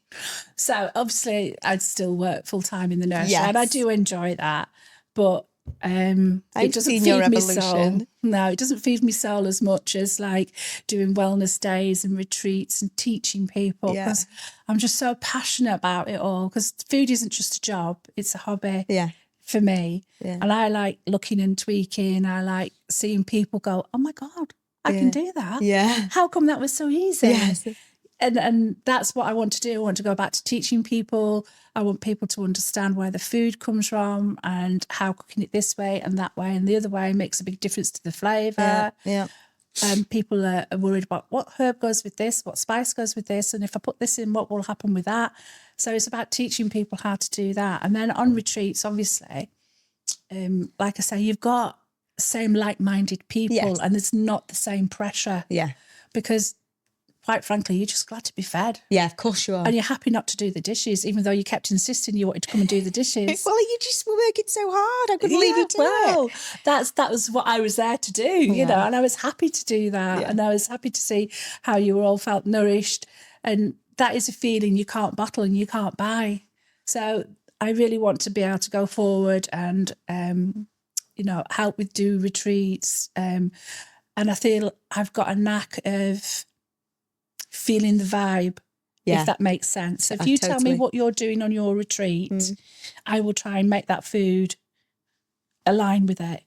So obviously, I'd still work full time in the nursery, and I do enjoy that, but it doesn't feed me soul. No, it doesn't feed me soul as much as like doing wellness days and retreats and teaching people, because I'm just so passionate about it all. Because food isn't just a job; it's a hobby. Yeah. For me, and I like looking and tweaking. I like seeing people go, "Oh my God, I can do that. Yeah. How come that was so easy?" Yes. And that's what I want to do. I want to go back to teaching people. I want people to understand where the food comes from and how cooking it this way and that way and the other way makes a big difference to the flavour. Yeah. People are worried about what herb goes with this, what spice goes with this, and if I put this in, what will happen with that? So it's about teaching people how to do that. And then on retreats, obviously, like I say, you've got same like-minded people and it's not the same pressure. Yeah. Because quite frankly, you're just glad to be fed. Yeah, of course you are. And you're happy not to do the dishes, even though you kept insisting you wanted to come and do the dishes. Well, you just were working so hard. I couldn't leave you to it. That was what I was there to do, you know, and I was happy to do that. Yeah. And I was happy to see how you all felt nourished. And that is a feeling you can't bottle and you can't buy. So I really want to be able to go forward and, help with do retreats. And I feel I've got a knack of feeling the vibe, if that makes sense. So if you tell me what you're doing on your retreat, I will try and make that food align with it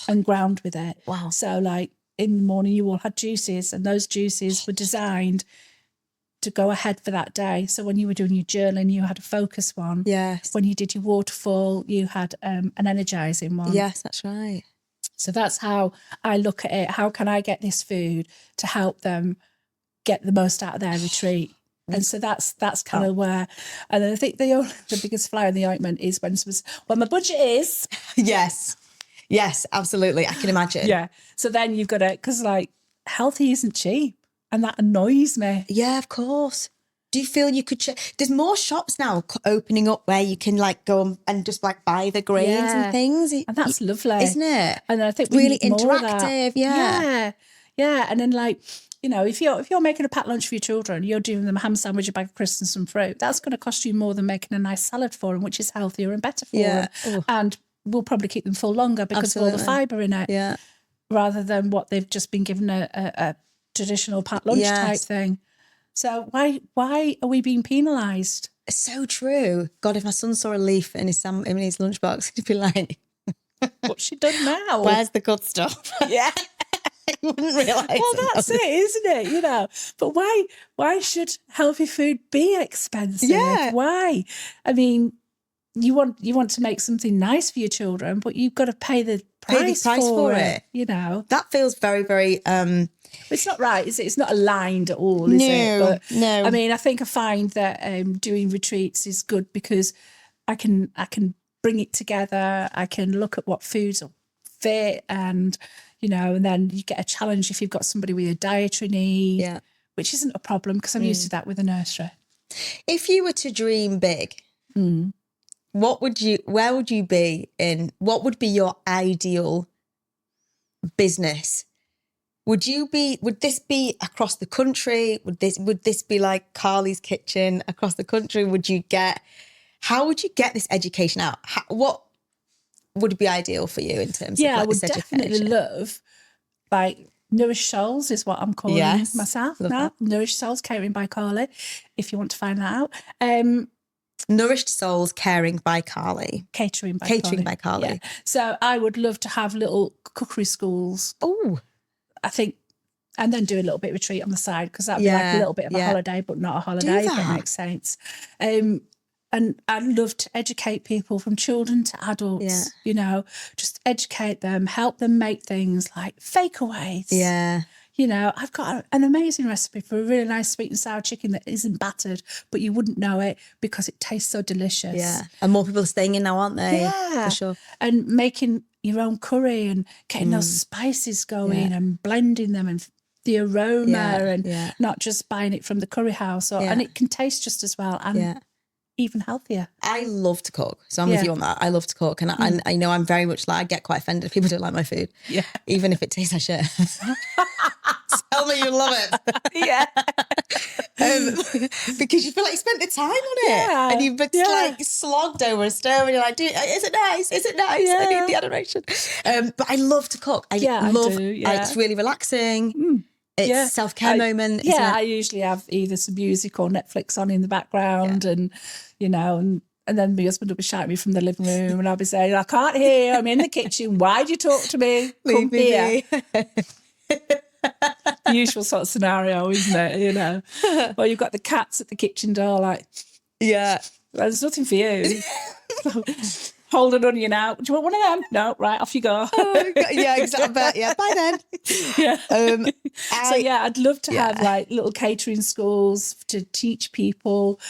and ground with it. Wow. So like in the morning you all had juices and those juices were designed to go ahead for that day. So when you were doing your journaling, you had a focus one. Yes. When you did your waterfall, you had an energizing one. Yes, that's right. So that's how I look at it. How can I get this food to help them get the most out of their retreat? And so that's kind of where, and then I think the biggest fly in the ointment is when my budget is. Yes, absolutely. I can imagine. Yeah. So then you've got to, because like healthy isn't cheap, and that annoys me. Yeah, of course. Do you feel you could? There's more shops now opening up where you can like go and just like buy the grains and things, and that's lovely, isn't it? And I think really interactive. Yeah. And then like, you know, if you're making a packed lunch for your children, you're doing them a ham sandwich, a bag of crisps and some fruit, that's going to cost you more than making a nice salad for them, which is healthier and better for them. Ooh. And will probably keep them full longer because of all the fibre in it. Yeah. Rather than what they've just been given a traditional packed lunch type thing. So why are we being penalised? So true. God, if my son saw a leaf in his lunchbox, he'd be like, what's she done now? Where's the good stuff? Yeah. He wouldn't realise. Well, that's it, isn't it? You know, but why should healthy food be expensive? Yeah. Why? I mean, you want to make something nice for your children, but you've got to pay the price for it. You know, that feels very, very. It's not right, is it? It's not aligned at all, is it? But no. I mean, I think I find that doing retreats is good because I can bring it together. I can look at what foods are fit, and you know, and then you get a challenge if you've got somebody with a dietary need, which isn't a problem because I'm used to that with a nursery. If you were to dream big, where would you be in? What would be your ideal business? Would this be across the country? Would this be like Carly's Kitchen across the country? How would you get this education out? What would be ideal for you in terms of I would this education? definitely love, like, Nourish Souls is what I'm calling myself now. Nourish Souls, catering by Carly, if you want to find that out. Nourished Souls, caring by Carly. Catering by Carly. Yeah. So I would love to have little cookery schools. Oh, I think, and then do a little bit of retreat on the side because that'd be like a little bit of a holiday, but not a holiday, if that makes sense. And I'd love to educate people from children to adults, you know, just educate them, help them make things like fakeaways. Yeah. You know, I've got an amazing recipe for a really nice sweet and sour chicken that isn't battered, but you wouldn't know it because it tastes so delicious. Yeah. And more people are staying in now, aren't they? Yeah. For sure. And making your own curry and getting those spices going and blending them and the aroma and not just buying it from the curry house. And it can taste just as well and even healthier. I love to cook. So I'm with you on that. I love to cook. And I know I'm very much like, I get quite offended if people don't like my food. Yeah. Even if it tastes like shit. Tell me you love it. Yeah. Because you feel like you spent the time on it. And you've been like slogged over a stove and you're like, is it nice? Is it nice? Yeah. I need the adoration. But I love to cook. I love it's really relaxing. It's self-care moment. Yeah, I usually have either some music or Netflix on in the background and, you know, and then my husband will be shouting at me from the living room and I'll be saying, I can't hear, I'm in the kitchen. Why do you talk to me? Come here. The usual sort of scenario, isn't it? You know, or you've got the cats at the kitchen door like, there's nothing for you. Hold an onion out. Do you want one of them? No, right, off you go. Yeah, exactly. Yeah, bye then. Yeah. I'd love to have like little catering schools to teach people.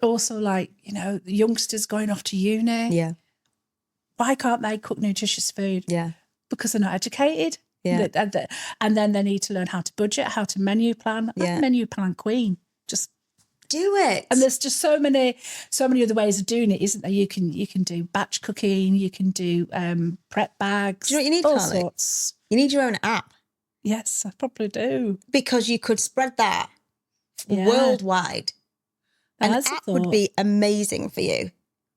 Also, like, you know, youngsters going off to uni. Yeah. Why can't they cook nutritious food? Yeah. Because they're not educated. Yeah. And then they need to learn how to budget, how to menu plan. I'm a menu plan queen. Just do it. And there's just so many other ways of doing it, isn't there? You can do batch cooking, you can do prep bags. Do you know what you need, all Carly? sorts. You need your own app. Yes, I probably do. Because you could spread that worldwide. An app would be amazing for you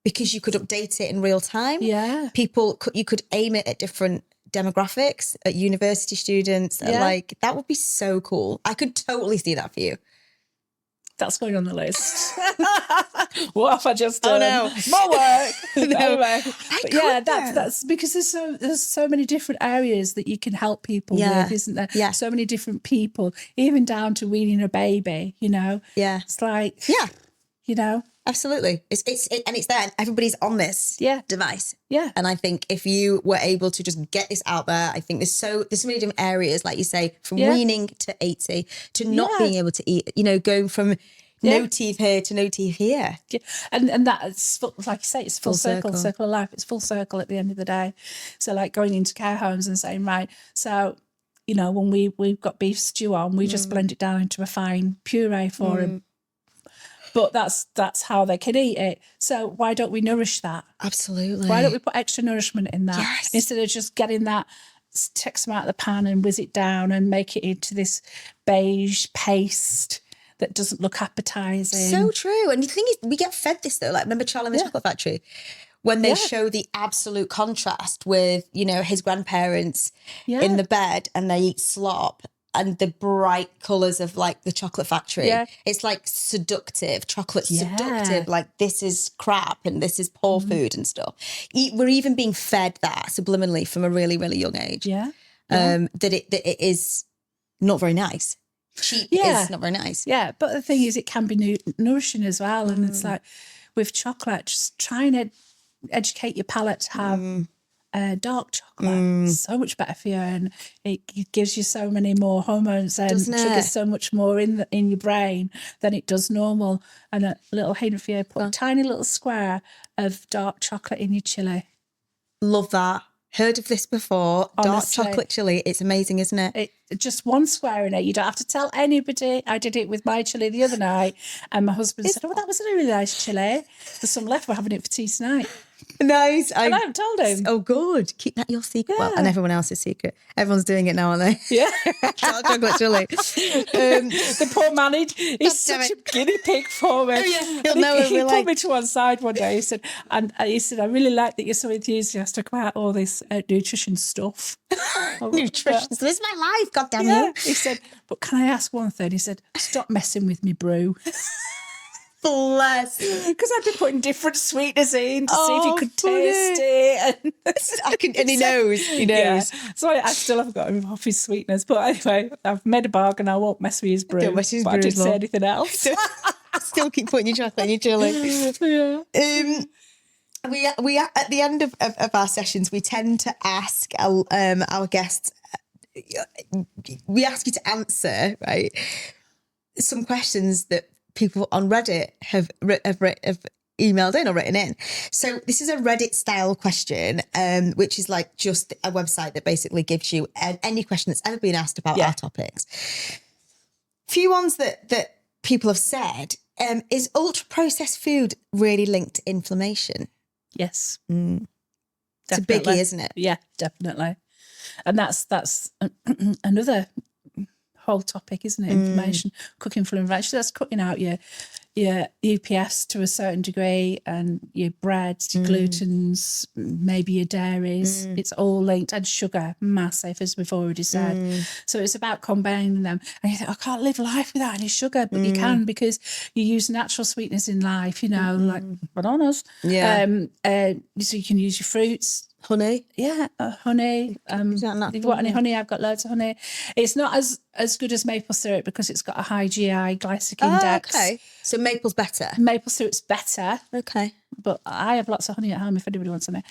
because you could update it in real time. Yeah. You could aim it at different demographics, at university students. Like, that would be so cool. I could totally see that for you. That's going on the list. What have I just done? Oh, no. More work. Anyway. But that's because there's so many different areas that you can help people with, isn't there? Yeah. So many different people, even down to weaning a baby, you know? Yeah. It's like, you know? Absolutely. It's there and everybody's on this device. Yeah. And I think if you were able to just get this out there, I think there's so many different areas, like you say, from weaning to 80 to not being able to eat, you know, going from no teeth here to no teeth here. Yeah. And that's, like you say, it's full circle of life. It's full circle at the end of the day. So like going into care homes and saying, right, so, you know, when we've got beef stew on, we just blend it down into a fine puree for him. But that's how they can eat it. So why don't we nourish that? Absolutely. Why don't we put extra nourishment in that instead of just getting that, take some out of the pan and whiz it down and make it into this beige paste that doesn't look appetizing. So true. And the thing is, we get fed this though. Like, remember Charlie and the Chocolate Factory? When they show the absolute contrast with, you know, his grandparents in the bed and they eat slop and the bright colours of like the chocolate factory. Yeah. It's like seductive, chocolate Yeah. seductive, like this is crap and this is poor food and stuff. We're even being fed that subliminally from a really, really young age. Yeah. That it is not very nice. Cheap is not very nice. Yeah, but the thing is, it can be nourishing as well. And it's like with chocolate, just try and educate your palate to have dark chocolate. So much better for you, and it gives you so many more hormones and sugar, so much more in your brain than it does normal. And a little hint for you: put a tiny little square of dark chocolate in your chili. Love that. Heard of this before. Honestly. Dark chocolate chili. It's amazing, isn't it? Just one square in it. You don't have to tell anybody. I did it with my chili the other night, and my husband said, "Oh, that was a really nice chili. There's some left. We're having it for tea tonight." Nice. And I haven't told him. Oh, good. Keep that your secret. Well, and everyone else's secret. Everyone's doing it now, aren't they? Yeah. Dark chocolate chili. The poor man, he's such a guinea pig for me. He'll know he put me to one side one day. He said, I really like that you're so enthusiastic about all this nutrition stuff. Nutrition. So this is my life, goddamn you. He said, but can I ask one thing? He said, stop messing with me brew. Bless. Because I've been putting different sweeteners in to see if he could taste it. And he knows. He knows. Yeah. So I still haven't got him off his sweeteners. But anyway, I've made a bargain. I won't mess with his brew. Don't mess with his but brew I didn't as well. say anything else. Still keep putting your chocolate in your chili. Yeah. We at the end of our sessions, we tend to ask our guests, we ask you to answer, right, some questions that people on Reddit have emailed in or written in. So this is a Reddit style question, which is like just a website that basically gives you any question that's ever been asked about our topics. Few ones that people have said, is ultra processed food really linked to inflammation? Yes. It's a biggie, isn't it? Yeah, definitely. And that's another whole topic, isn't it? Inflammation, cooking for inflammation. That's cutting out your UPFs to a certain degree, and your breads, your glutens, maybe your dairies. It's all linked, and sugar, massive, as we've already said. So it's about combining them. And you think, I can't live life without any sugar, but you can, because you use natural sweeteners in life, like bananas. Yeah. So you can use your fruits. Honey? Yeah, honey. If you want any honey, I've got loads of honey. It's not as good as maple syrup because it's got a high GI glycemic index. Okay. So maple's better? Maple syrup's better. Okay. But I have lots of honey at home if anybody wants any.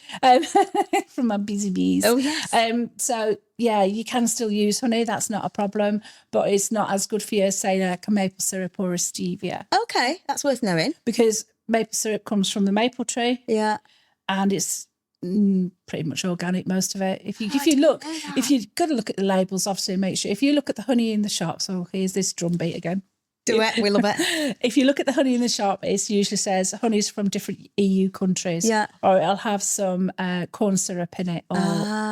From my busy bees. Oh, yes. So, yeah, you can still use honey. That's not a problem. But it's not as good for you as, say, like a maple syrup or a stevia. Okay. That's worth knowing. Because maple syrup comes from the maple tree. Yeah. And it's pretty much organic, most of it. If you've got to look at the labels, obviously make sure. If you look at the honey in the shops, here's this drumbeat again. Do it, we love it. If you look at the honey in the shop, it usually says honey's from different EU countries, or it'll have some corn syrup in it or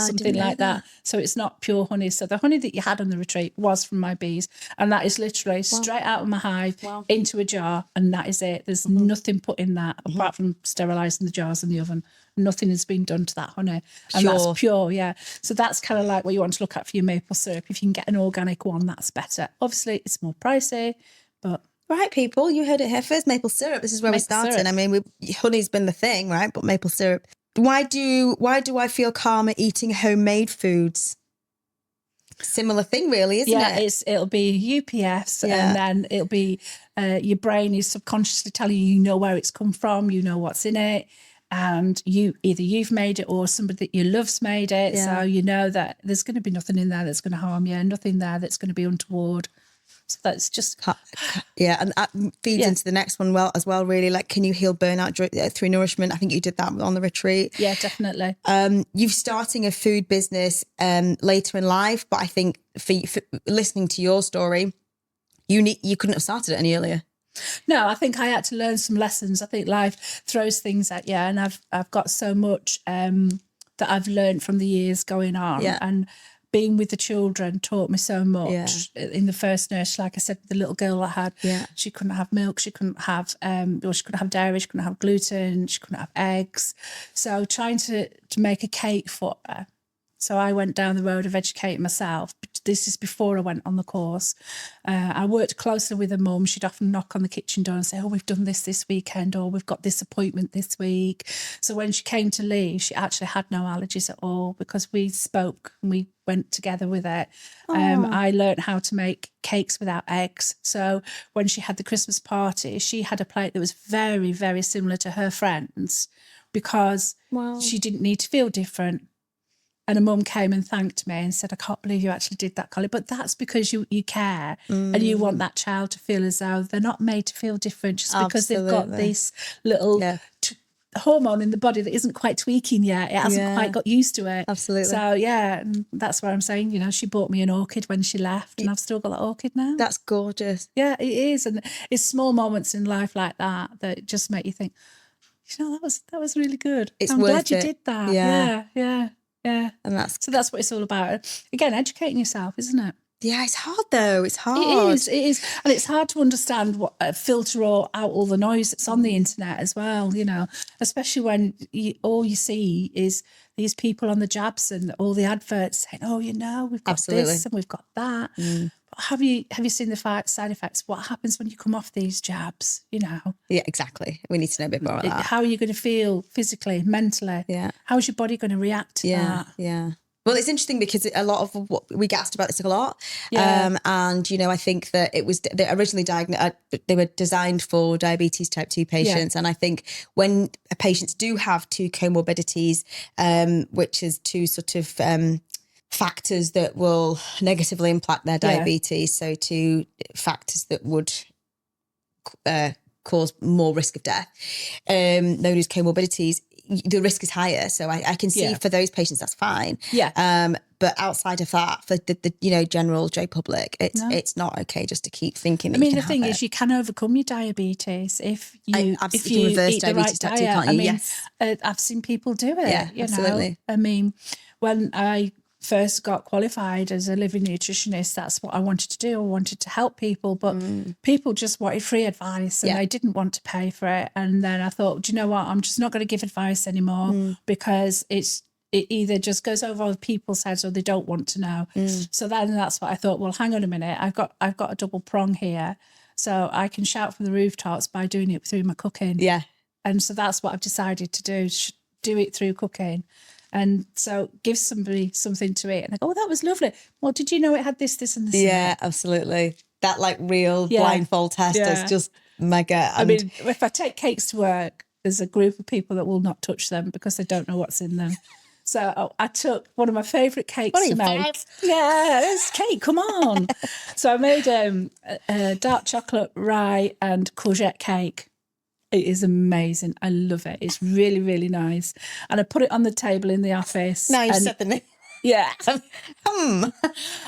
something like that. So it's not pure honey. So the honey that you had on the retreat was from my bees, and that is literally straight out of my hive into a jar, and that is it. There's nothing put in that apart from sterilising the jars in the oven. Nothing has been done to that honey. And that's pure, yeah. So that's kind of like what you want to look at for your maple syrup. If you can get an organic one, that's better. Obviously, it's more pricey, but... Right, people, you heard it here first. Maple syrup, this is where we're starting. Syrup. I mean, honey's been the thing, right? But maple syrup. Why do I feel calmer eating homemade foods? Similar thing, really, isn't it? Yeah, it'll be UPFs, and then it'll be your brain is subconsciously telling you know where it's come from, you know what's in it. And you've made it or somebody that you love's made it. So you know that there's going to be nothing in there that's going to harm you, nothing there that's going to be untoward. So that's just... Yeah, and that feeds into the next one as well, really. Like, can you heal burnout through nourishment? I think you did that on the retreat. Yeah, definitely. You're starting a food business later in life, but I think for listening to your story, you couldn't have started it any earlier. No, I think I had to learn some lessons. I think life throws things at you, and I've got so much that I've learned from the years going on. Yeah. And being with the children taught me so much. Yeah. In the first nursery, like I said, the little girl I had, she couldn't have milk, she couldn't have she couldn't have dairy, she couldn't have gluten, she couldn't have eggs. So trying to make a cake for her So I went down the road of educating myself. This is before I went on the course. I worked closely with her mum. She'd often knock on the kitchen door and say, oh, we've done this weekend, or we've got this appointment this week. So when she came to leave, she actually had no allergies at all because we spoke and we went together with it. I learned how to make cakes without eggs. So when she had the Christmas party, she had a plate that was very, very similar to her friends because she didn't need to feel different. And a mum came and thanked me and said, I can't believe you actually did that, Collie. But that's because you care and you want that child to feel as though they're not made to feel different just because they've got this little hormone in the body that isn't quite tweaking yet. It hasn't quite got used to it. Absolutely. So, and that's what I'm saying. You know, she bought me an orchid when she left and I've still got that orchid now. That's gorgeous. Yeah, it is. And it's small moments in life like that just make you think, you know, that was really good. I'm glad you did that. Yeah. And that's what it's all about. Again, educating yourself, isn't it? Yeah, it's hard though. It's hard. It is. And it's hard to understand what filter out all the noise that's on the internet as well, you know, especially when all you see is these people on the jabs and all the adverts saying, oh, you know, we've got this and we've got that. But have you seen the side effects? What happens when you come off these jabs, you know? Yeah, exactly. We need to know a bit more about that. How are you going to feel physically, mentally? Yeah. How's your body going to react to that? Yeah. Well, it's interesting because a lot of what we get asked about this a lot. And, you know, I think that they originally diagnosed, they were designed for diabetes type 2 patients. And I think when patients do have two comorbidities, which is two sort of factors that will negatively impact their diabetes. So two factors that would cause more risk of death, known as comorbidities, the risk is higher. So I can see for those patients, that's fine. Yeah. But outside of that, for the you know, general J public, it's not okay just to keep thinking. I mean, the thing is, you can overcome your diabetes if you reverse eat the right diet. Can't you? I mean, I've seen people do it. Yeah, absolutely. I mean, when I first got qualified as a living nutritionist, that's what I wanted to do. I wanted to help people, but people just wanted free advice and they didn't want to pay for it. And then I thought, do you know what? I'm just not going to give advice anymore because it either just goes over other people's heads or they don't want to know. So then that's what I thought, well, hang on a minute. I've got a double prong here. So I can shout from the rooftops by doing it through my cooking. Yeah. And so that's what I've decided to do it through cooking. And so give somebody something to eat and they go, oh, that was lovely. Well, did you know it had this, and this? Yeah, absolutely. That like real blindfold test is just mega. I mean, if I take cakes to work, there's a group of people that will not touch them because they don't know what's in them. So I took one of my favourite cakes to make. Yeah, it's cake, come on. So I made a dark chocolate, rye and courgette cake. It is amazing. I love it. It's really, really nice. And I put it on the table in the office. Now you've said the name. Yeah.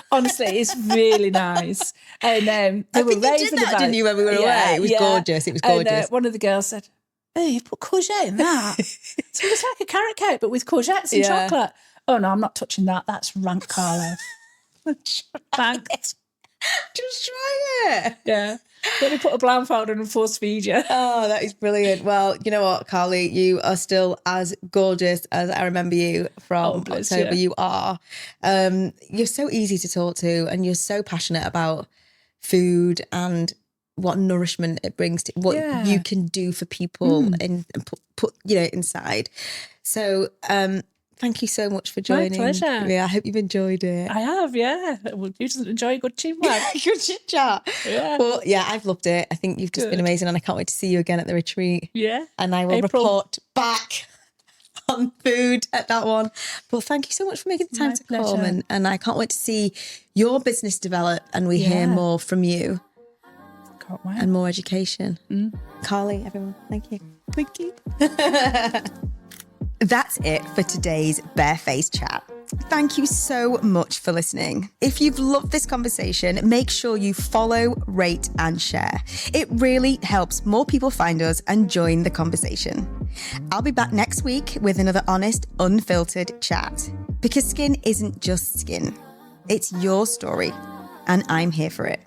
Honestly, it's really nice. And they were raving about it. Didn't you, when we were away? It was gorgeous. It was gorgeous. And one of the girls said, oh, you put courgette in that? So it's like a carrot cake, but with courgettes and chocolate. Oh, no, I'm not touching that. That's rank, Carlo. Thanks. Just try it. Yeah. Let me put a blindfold on and force feed you. Oh, that is brilliant. Well, you know what, Carly, you are still as gorgeous as I remember you from October. You are. You're so easy to talk to and you're so passionate about food and what nourishment it brings to what you can do for people and put you know, inside. So thank you so much for joining. My pleasure. Yeah, I hope you've enjoyed it. I have, yeah. Well, you just enjoy a good teamwork. Good chit chat. Yeah. Well, yeah, I've loved it. I think you've just been amazing and I can't wait to see you again at the retreat. Yeah. And I will report back on food at that one. But thank you so much for making the time to come and I can't wait to see your business develop and we hear more from you. Can't wait. And more education. Carly, everyone, thank you. Thank you. That's it for today's Barefaced Chat. Thank you so much for listening. If you've loved this conversation, make sure you follow, rate, and share. It really helps more people find us and join the conversation. I'll be back next week with another honest, unfiltered chat. Because skin isn't just skin. It's your story, and I'm here for it.